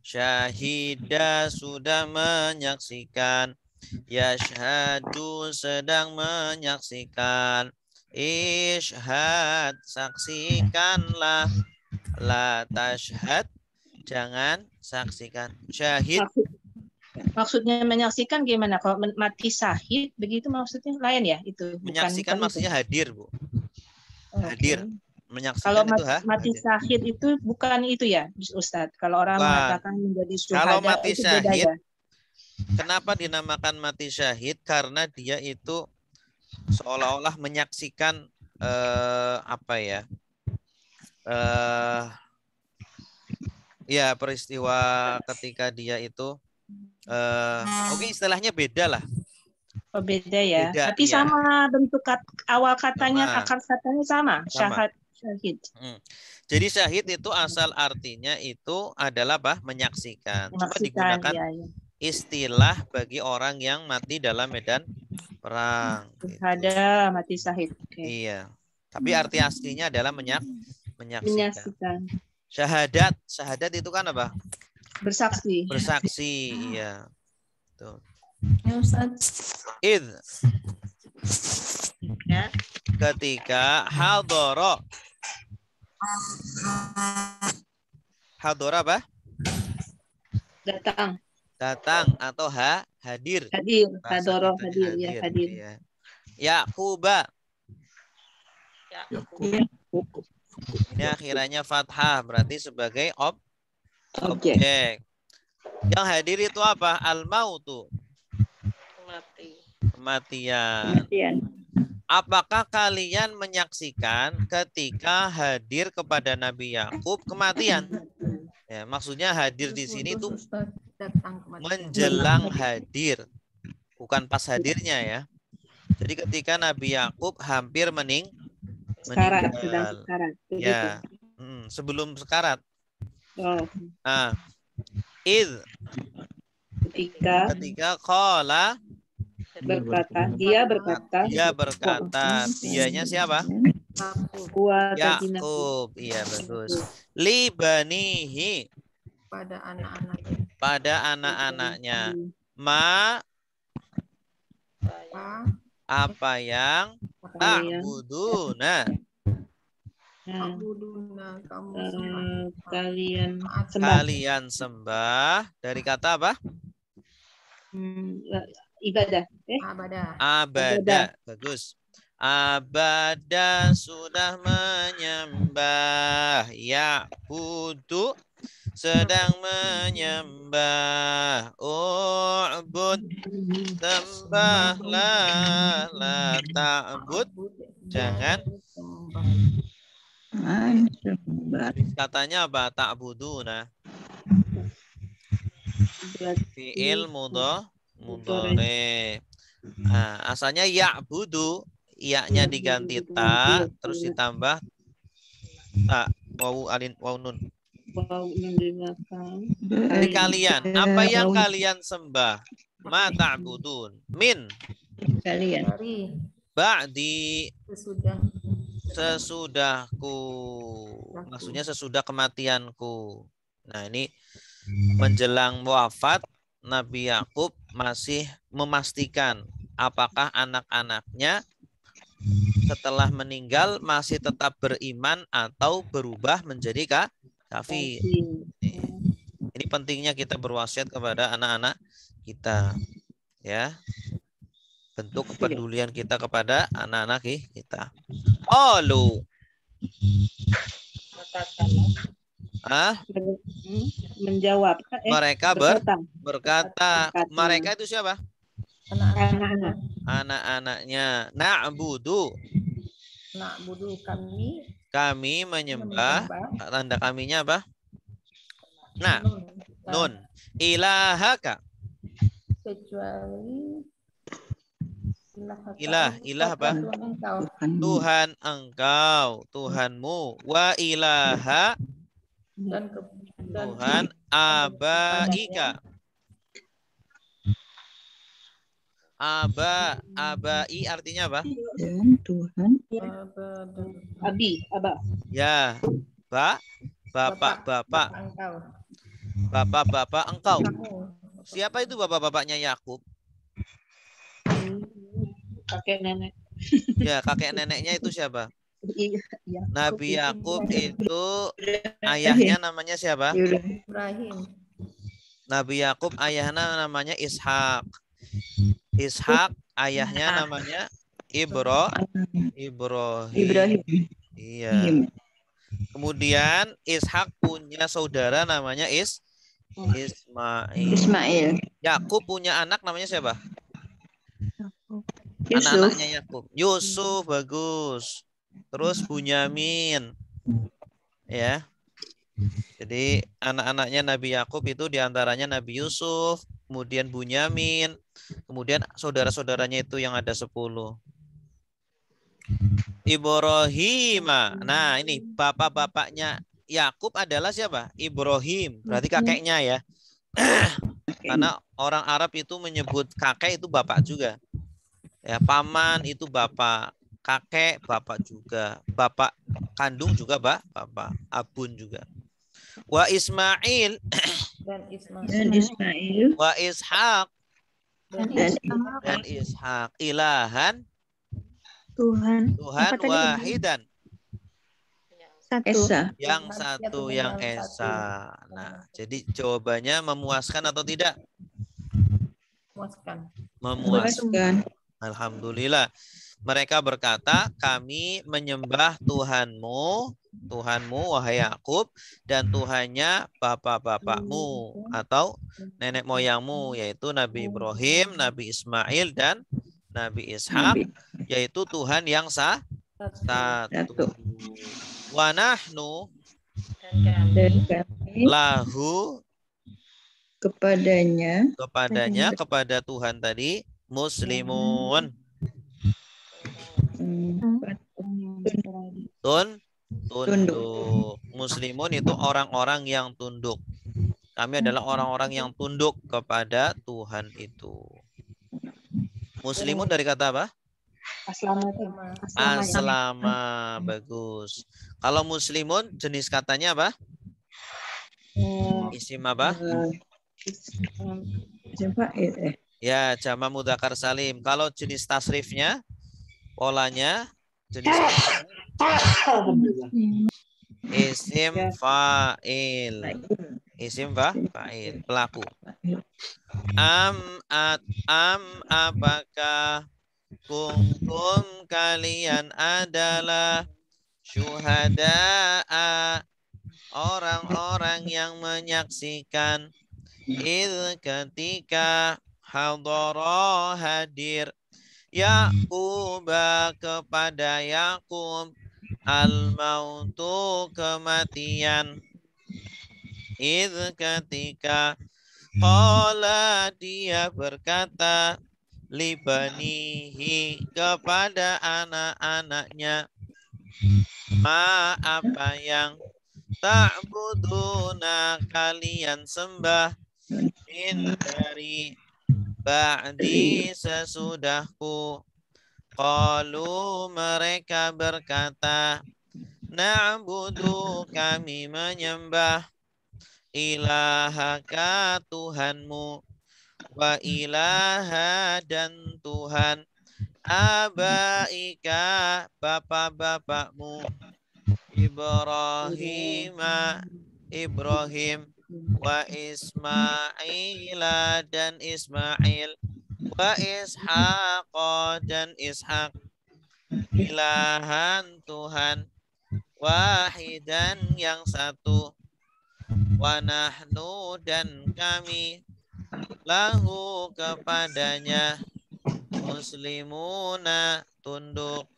Syahida, sudah menyaksikan. Yashhadu, sedang menyaksikan. Ishhad, saksikanlah. La tashhad, jangan saksikan. Syahid. Maksudnya menyaksikan gimana? Kalau mati syahid, begitu maksudnya lain ya? Itu menyaksikan bukan maksudnya itu. Hadir, Bu. Hadir. Menyaksikan kalau itu mati syahid itu bukan itu ya, Ustadz. Kalau orang mengatakan menjadi syuhada, kalau mati itu syahid, beda ya? Kenapa dinamakan mati syahid? Karena dia itu seolah-olah menyaksikan ya peristiwa ketika dia itu oke, istilahnya beda lah. Oh, beda ya. Beda, tapi iya. Sama bentuk awal katanya, Sama. akar katanya sama. Syahid. Jadi syahid itu asal artinya itu adalah apa? Menyaksikan. Cuma digunakan istilah bagi orang yang mati dalam medan perang. Ada mati syahid. Okay. Iya. Tapi arti aslinya adalah menyaksikan. Syahadat itu kan apa? Bersaksi. Bersaksi, iya. Tuh. Ya, Ustaz. Ya. Ketika hadara apa? Datang atau hadir. Hadara hadir ya, hadir. Yaquba. Ini akhirannya fathah, berarti sebagai Objek. objek. Yang hadir itu apa? Al-mautu. Kematian. Kemudian. Apakah kalian menyaksikan ketika hadir kepada Nabi Yakub kematian? Ya, maksudnya hadir di sini itu datang kematian. menjelang hadir, bukan pas hadirnya ya. Jadi ketika Nabi Yakub hampir Sekarat, sedang meninggal. sekarat. Ya, sebelum sekarat. Oh, Nah, ketika qala dia berkata, dianya siapa? Yakub. Iya, bagus. Li banihi, Pada anak-anaknya. pada anak-anaknya. Ma, apa yang ta'buduna, Abuduna kamu sembah. kalian sembah. kalian sembah. Dari kata apa? Ibadah. Abadah. Abada. Bagus. Abada sudah menyembah. Ya'budu sedang menyembah. U'bud sembahlah. La ta'bud jangan. Katanya apa? Ta'buduna. Fi'il mudhari. Nah, asalnya ya'budu, ya-nya diganti ta, terus ditambah ta, waw nun. Jadi kalian, apa yang kalian sembah? Ma ta'budun. Min. Kalian. Dari Ba'di. sesudah Sesudahku. Maksudnya sesudah kematianku. Nah, ini menjelang wafat Nabi Yakub masih memastikan apakah anak-anaknya setelah meninggal masih tetap beriman atau berubah menjadi kafir. Ini pentingnya kita berwasiat kepada anak-anak kita, ya. Bentuk kepedulian kita kepada anak-anak kita. Qalu. Menjawab. Mereka berkata. Mereka itu siapa? Anak-anak. Anak-anaknya. Na'budu. Kami menyembah. Tanda kaminya apa? Nah. Nun. Ilahaka. Kecuali Ilah apa? Tuhan engkau, Tuhanmu. Wa ilaha, Tuhan abaika. Abai artinya apa? Tuhan. Aba. Ya, bapak engkau. Siapa itu bapak-bapaknya Yakub? Kakek nenek. Ya, kakek neneknya itu siapa? Nabi Yakub itu ayahnya namanya siapa? Ibrahim. Nabi Yakub ayahnya namanya Ishak. Ishak ayahnya namanya Ibrahim. Iya. Kemudian Ishak punya saudara namanya Ismail. Yakub punya anak namanya siapa? Anak-anaknya Yakub. Yusuf, bagus. Terus Bunyamin. Ya. Jadi anak-anaknya Nabi Yakub itu diantaranya Nabi Yusuf, kemudian Bunyamin, kemudian saudara-saudaranya itu yang ada 10. Ibrahim. Nah, ini bapak-bapaknya Yakub adalah siapa? Ibrahim. Berarti kakeknya ya. Karena orang Arab itu menyebut kakek itu bapak juga. Ya, paman itu bapak, kakek bapak juga, bapak kandung juga bapak, abun juga. Wa Ismail Dan Ismail. Wa Ishak Dan Ishak ilahan Tuhan wahidan, satu. yang satu yang esa. Nah, jadi jawabannya memuaskan atau tidak? Memuaskan. Memuaskan. Alhamdulillah. Mereka berkata, kami menyembah Tuhanmu, wahai Yakub, dan Tuhannya bapak-bapakmu atau nenek moyangmu, yaitu Nabi Ibrahim, Nabi Ismail, dan Nabi Ishak, yaitu Tuhan yang satu. Wa nahnu Dan kami lahu kepadanya kepada Tuhan tadi muslimun tunduk. Muslimun itu orang-orang yang tunduk. Kami adalah orang-orang yang tunduk kepada Tuhan itu. Muslimun dari kata apa? Aslama. Bagus. Kalau muslimun jenis katanya apa? Isim apa? Ya, jama mudzakkar salim. Kalau jenis tasrifnya, polanya jenis isim fa'il. Isim fa'il, pelaku. Apakah kuntum kalian adalah syuhada'a, orang-orang yang menyaksikan, ketika hadara hadir, Yaquba kepada Yakub, al-mautu kematian, ketika qala dia berkata, libanihi kepada anak-anaknya, ma apa yang ta'buduna kalian sembah, min dari ba'di sesudahku. Qalu mereka berkata, na'budu kami menyembah, ilahaka Tuhanmu, wa ilaha dan Tuhan abaika bapak-bapakmu, Ibrahim wa Ismaila dan Ismail, wa Ishaq dan Ishaq, ilahan Tuhan, wahidan yang satu, wa nahnu dan kami, lahu kepadanya, muslimuna tunduk.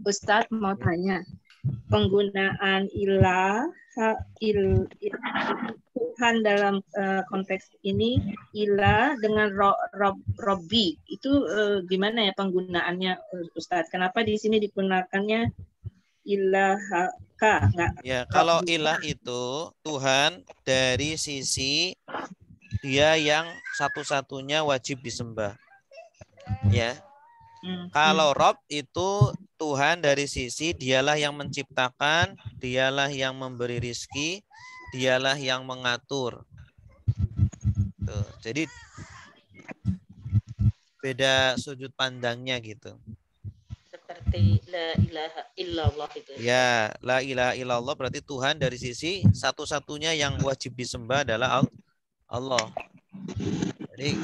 Ustadz mau tanya, penggunaan Tuhan dalam konteks ini, ilah dengan Robbi itu gimana ya penggunaannya, Ustadz? Kenapa di sini digunakannya ilahaka? Ya, kalau ilah itu Tuhan dari sisi dia yang satu-satunya wajib disembah. Ya. Kalau Rob itu Tuhan dari sisi dialah yang menciptakan, dialah yang memberi rizki, dialah yang mengatur. Tuh, jadi beda sudut pandangnya gitu. Seperti la ilaha illallah itu. Ya, la ilaha illallah berarti Tuhan dari sisi satu-satunya yang wajib disembah adalah Allah. Jadi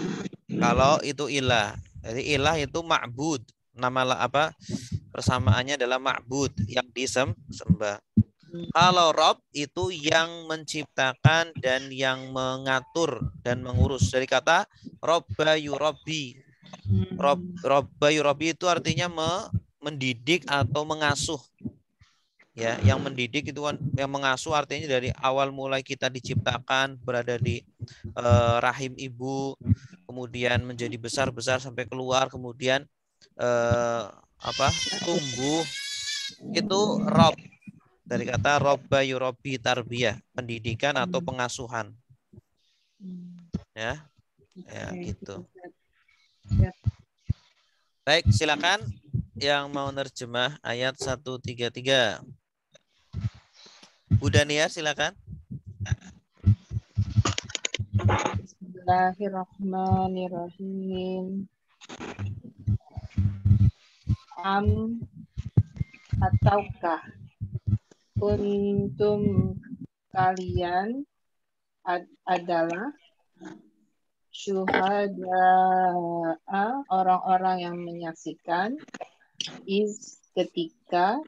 kalau itu ilah, jadi ilah itu ma'bud, nama apa persamaannya adalah ma'bud yang disembah. Kalau Rob itu yang menciptakan dan yang mengatur dan mengurus, dari kata Robba yurabbi. Robba yurabbi itu artinya mendidik atau mengasuh. Ya, yang mendidik itu kan, yang mengasuh artinya dari awal mulai kita diciptakan berada di rahim ibu, kemudian menjadi besar sampai keluar, kemudian tumbuh, itu Rob, dari kata Robba yurabbi tarbiyah, pendidikan atau pengasuhan. Ya, gitu. Baik, silakan yang mau nerjemah ayat 133. Bu Dania, silakan. Bismillahirrahmanirrahim. Ataukah kuntum kalian adalah syuhada, orang-orang yang menyaksikan, is ketika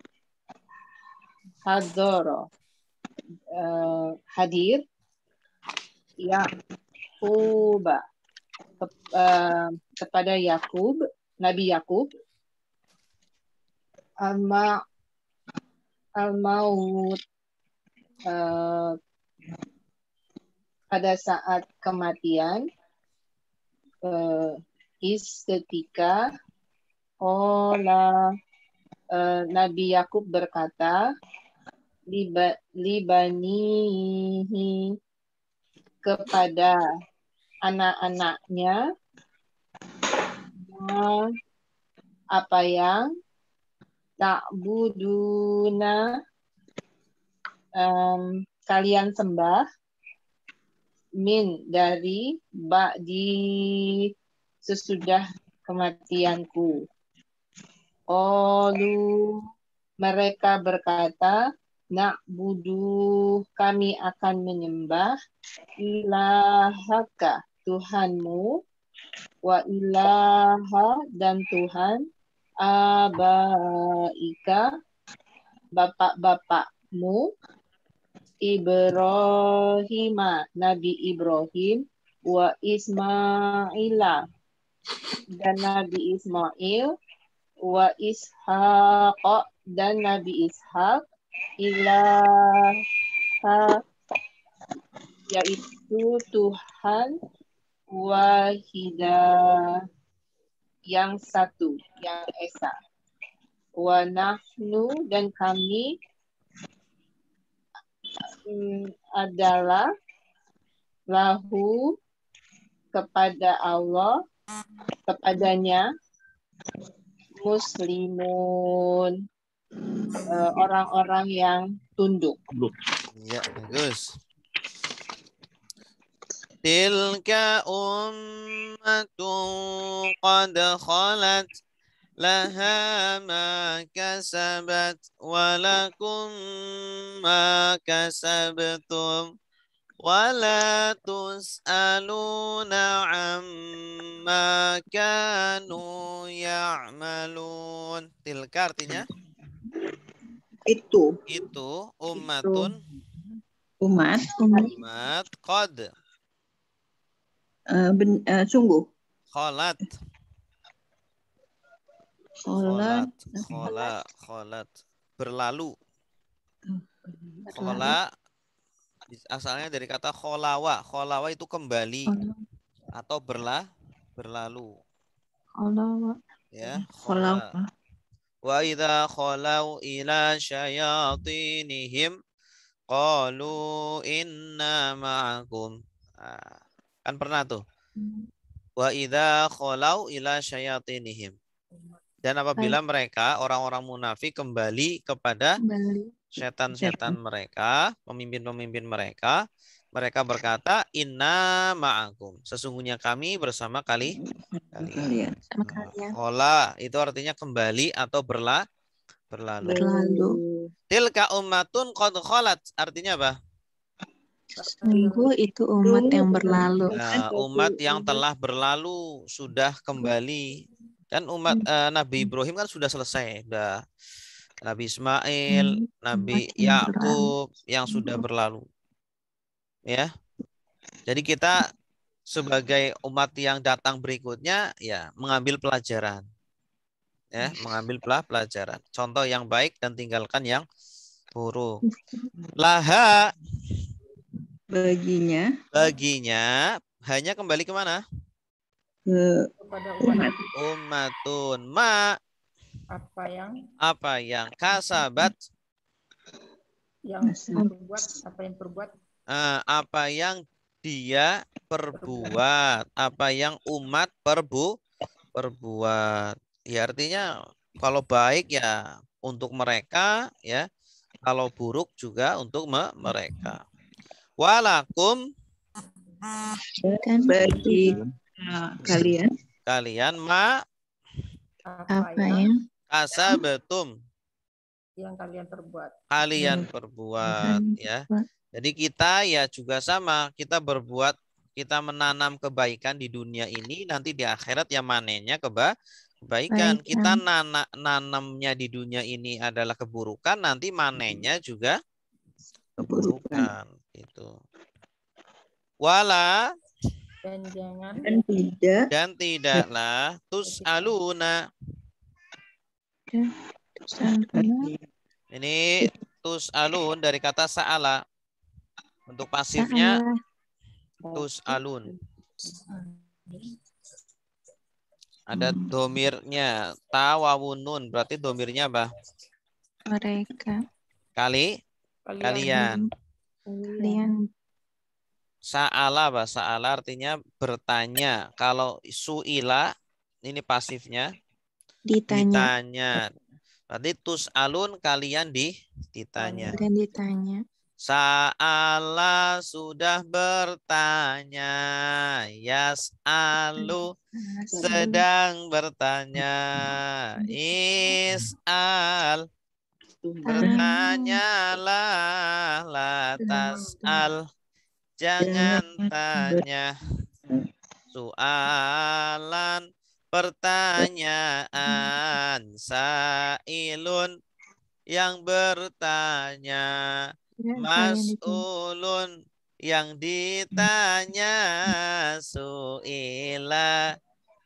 hadoro, hadir, Yakuba, kepada Yakub, Nabi Yakub, al-maut, pada saat kematian, is ketika Nabi Yakub berkata, libanihi, kepada anak-anaknya, apa yang ta'buduna, kalian sembah, min, dari, ba'di, sesudah kematianku. Qalu, mereka berkata, na'budu, kami akan menyembah, ilahaka, Tuhanmu, wa ilaha, dan Tuhan, abaika, bapak-bapakmu, Ibrahim, Nabi Ibrahim, wa Ismaila, dan Nabi Ismail, wa Ishaq, dan Nabi Ishaq, ilaha, yaitu Tuhan, wahidah, yang satu, yang esa. Wa nahnu, dan kami adalah lahu, kepada Allah, kepadanya, muslimun, orang-orang yang tunduk. Ya, bagus. Tilka ummatun qad khalat laha ma kasabat walakum ma kasabtum wala tus'aluna amma kanu ya'malun. Tilka artinya Itu ummatun, umat qad, sungguh, kholat, berlalu. Khola asalnya dari kata kholawa. Kholawa itu kembali atau berlalu. Ya, khola. Wa idza khalau ila syayatinihim qalu inna ma'akum. Nah, kan pernah tuh. Wa idza khalau ila syayatinihim. Dan apabila mereka, orang-orang munafik, kembali kepada setan-setan mereka, pemimpin-pemimpin mereka, mereka berkata, inna ma'akum. Sesungguhnya kami bersama kalian. Khola itu artinya kembali atau berlalu. Tilka ummatun qad khalat. Artinya apa? Sungguh itu umat yang berlalu. Nah, umat yang telah berlalu sudah kembali. Kan umat Nabi Ibrahim kan sudah selesai, sudah. Nabi Ismail, Nabi Yakub yang sudah berlalu. Ya. Jadi kita sebagai umat yang datang berikutnya ya mengambil pelajaran. Ya, mengambil pelajaran. Contoh yang baik dan tinggalkan yang buruk. Laha, baginya hanya kembali kemana? Kepada umat. Ummatun ma, apa yang kasabat, yang berbuat, apa yang dia perbuat, apa yang umat perbuat. Ya artinya kalau baik ya untuk mereka, ya kalau buruk juga untuk mereka. Walakum, bagi kalian ma apa yang kasabatum, yang kalian perbuat. Ya. Jadi kita ya juga sama, kita berbuat kita menanam kebaikan di dunia ini, nanti di akhirat ya manennya kebaikan. Baik, Kita nanamnya di dunia ini adalah keburukan, nanti manennya juga keburukan. Gitu. Wala Dan jangan dan tidaklah tus'aluna. Ini tus'alun dari kata sa'ala. Untuk pasifnya tus'alun. Ada domirnya tawawunun, berarti domirnya apa? mereka. Kalian. Kalian Sa'ala apa? Sa'ala artinya bertanya. Kalau su'ila ini pasifnya ditanya. Berarti tus'alun kalian ditanya. dan ditanya. Sa'ala sudah bertanya. Yas'alu sedang bertanya. Is'al bertanyalah. La tas'al jangan tanya. Soalan pertanyaan. Sailun yang bertanya. Mas'ulun yang ditanya. Su'ila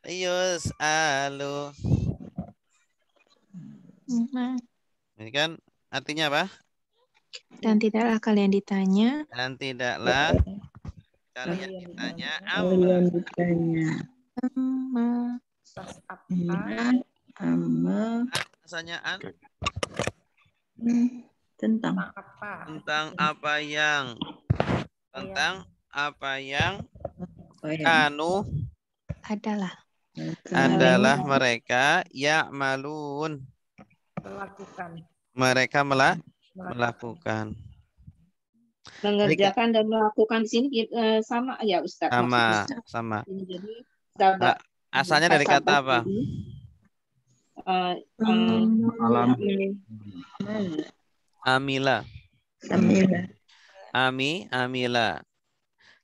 yus'alu. Ini kan artinya apa? Dan tidaklah kalian ditanya. Dan tidaklah kalian ditanya Kalian ditanya atas apa rasanya tentang apa yang kanu adalah mereka ya'malun mereka melakukan. Mengerjakan dan melakukan di sini sama ya Ustaz. Sama. Ini jadi sahabat. Asalnya dari kata apa? Amila.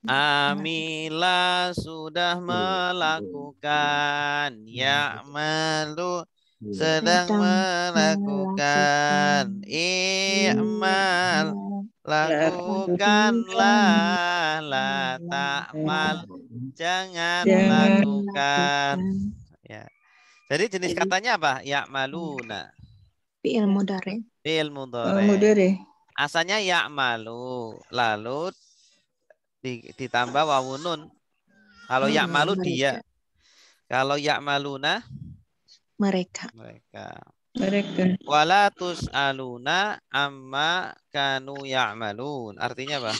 Amila sudah melakukan. Ya'malu sedang melakukan. I'mal lakukanlah. La ta'mal jangan lakukan. Ya. Jadi jenis katanya apa? Ya'maluna. Fi'il mudhari. Fi'il mudhari. Asalnya ya'malu, lalu ditambah wawunun. Kalau ya'malu dia. Kalau ya'maluna mereka. Wala tus'aluna amma kanu ya'malun. Artinya apa?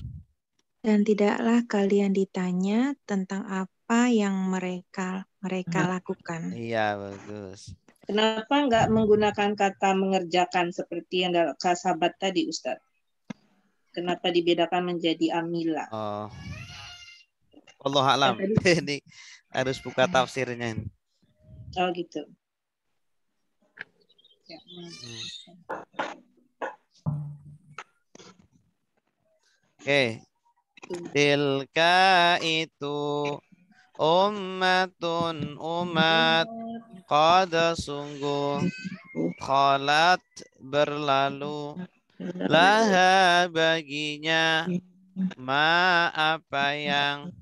Dan tidaklah kalian ditanya tentang apa yang mereka lakukan. Iya, bagus. Kenapa enggak menggunakan kata mengerjakan seperti yang dalam kasabat tadi, Ustaz? Kenapa dibedakan menjadi amila? Oh. Allah alam. Ini harus buka tafsirnya. Oh gitu. Ya. Oke. Tilka itu ummatun umat qad sungguh khalat berlalu laha baginya ma apa yang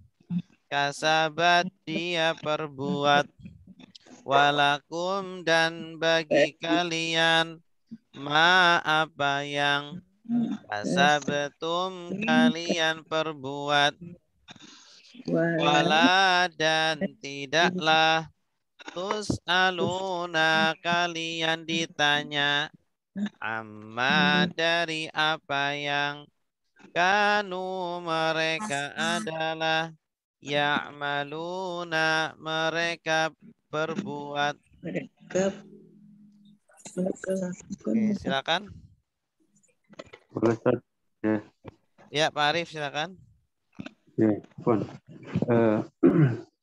kasabat dia perbuat walakum dan bagi kalian ma apa yang kasabatum kalian perbuat wala dan tidaklah tus'aluna kalian ditanya amma dari apa yang kanu mereka adalah ya'maluna mereka berbuat. Oke, silakan. Ustaz. Ya, Pak Arif silakan. Ya, Pon.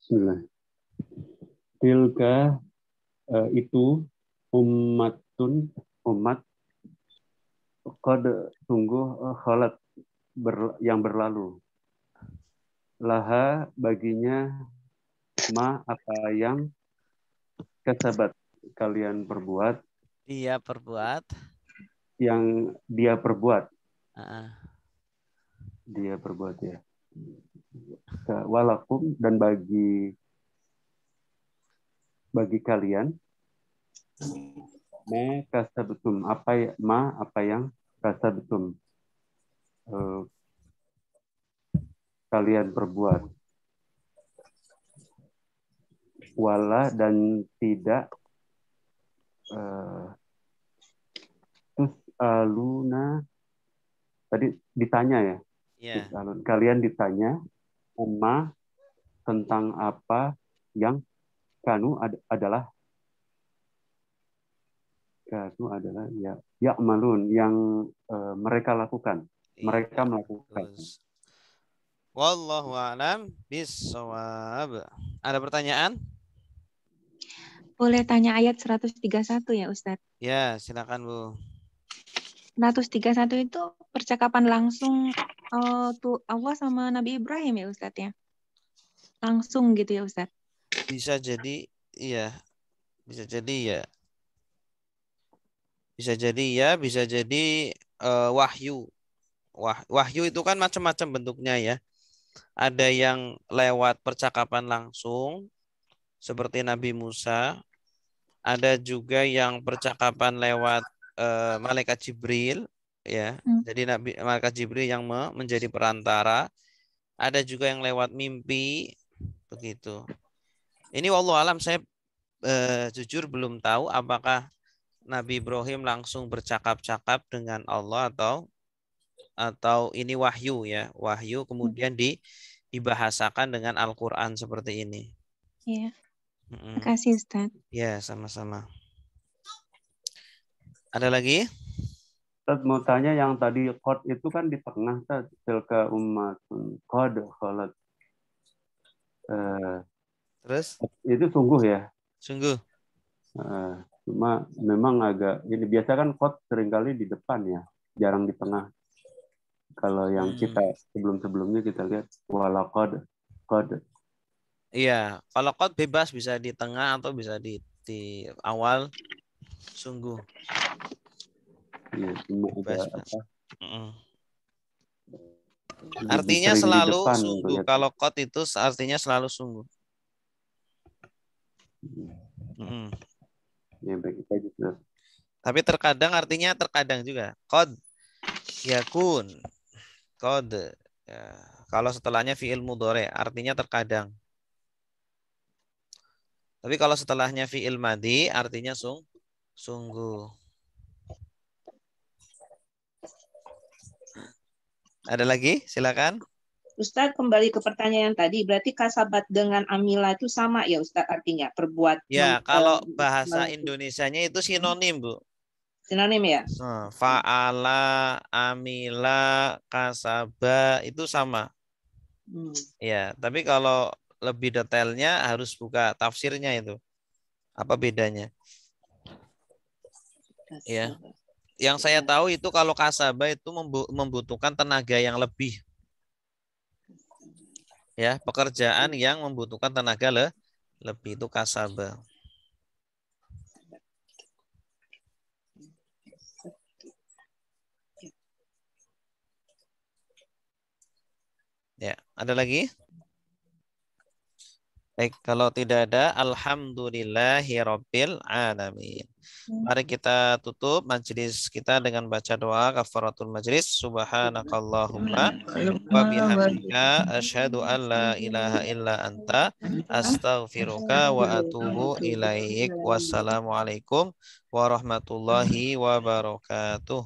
Bismillah. Tilka itu umat qad sungguh khalat yang berlalu. laha baginya ma apa yang kasabat kalian perbuat, Dia perbuat. yang dia perbuat, Heeh. dia perbuat ya. Walakum dan bagi kalian ma kasabtum apa yang kasabtum kalian perbuat, wala dan tidak aluna tadi ditanya ya. Ya. Kalian ditanya tentang apa yang kanu adalah ya malun yang mereka lakukan. Mereka melakukan. Wallahu a'lam bishawab. Ada pertanyaan? Boleh tanya ayat 131 ya Ustadz? Ya, silakan Bu. 131 itu percakapan langsung tuh Allah sama Nabi Ibrahim ya Ustadz ya? Langsung gitu ya Ustadz? Bisa jadi iya. Bisa jadi ya. Bisa jadi ya, bisa jadi wahyu. Wahyu itu kan macam-macam bentuknya ya. Ada yang lewat percakapan langsung seperti Nabi Musa. Ada juga yang percakapan lewat malaikat Jibril ya. Jadi malaikat Jibril yang menjadi perantara. Ada juga yang lewat mimpi begitu. Ini wallahu alam saya jujur belum tahu apakah Nabi Ibrahim langsung bercakap-cakap dengan Allah atau ini wahyu ya. Wahyu kemudian dibahasakan dengan Al-Qur'an seperti ini. Iya. Terima kasih Ustaz. Ya, sama-sama. Ada lagi? Ustaz mau tanya yang tadi qad itu kan di tengah Ustaz, tilka ummatun qad khalat. Terus? Itu sungguh ya? Sungguh. Cuma memang agak ini biasa kan qad seringkali di depan ya, jarang di tengah. Kalau yang kita sebelum-sebelumnya kita lihat walaqad qad. Iya, kalau qad bebas bisa di tengah atau bisa di awal. Sungguh. Iya, cuma bebas, ada apa? Artinya selalu sungguh. Kalau qad itu artinya selalu sungguh. Ya, baik kita juga. Tapi terkadang artinya terkadang juga. Qad yakun. Qad. Ya. Kalau setelahnya fi'il mudhari artinya terkadang. Tapi kalau setelahnya fi'il madhi artinya sungguh. Ada lagi? Silakan. Ustadz, kembali ke pertanyaan tadi, berarti kasabat dengan amila itu sama ya Ustadz artinya, perbuat. Ya, kalau bahasa Indonesianya itu sinonim, Bu. Sinonim ya? Fa'ala, amila, kasaba, itu sama. Ya, tapi kalau lebih detailnya harus buka tafsirnya itu. Apa bedanya? Ya. Yang saya tahu itu kalau kasaba itu membutuhkan tenaga yang lebih. Ya, pekerjaan yang membutuhkan tenaga lebih itu kasaba. Ya, ada lagi? Baik, kalau tidak ada, alhamdulillahirabbil alamin. Mari kita tutup majelis kita dengan baca doa kafaratul majlis. Subhanakallahumma wa bihamdika asyhadu an la ilaha illa anta astaghfiruka wa atubu ilaik. Wassalamualaikum warahmatullahi wabarakatuh.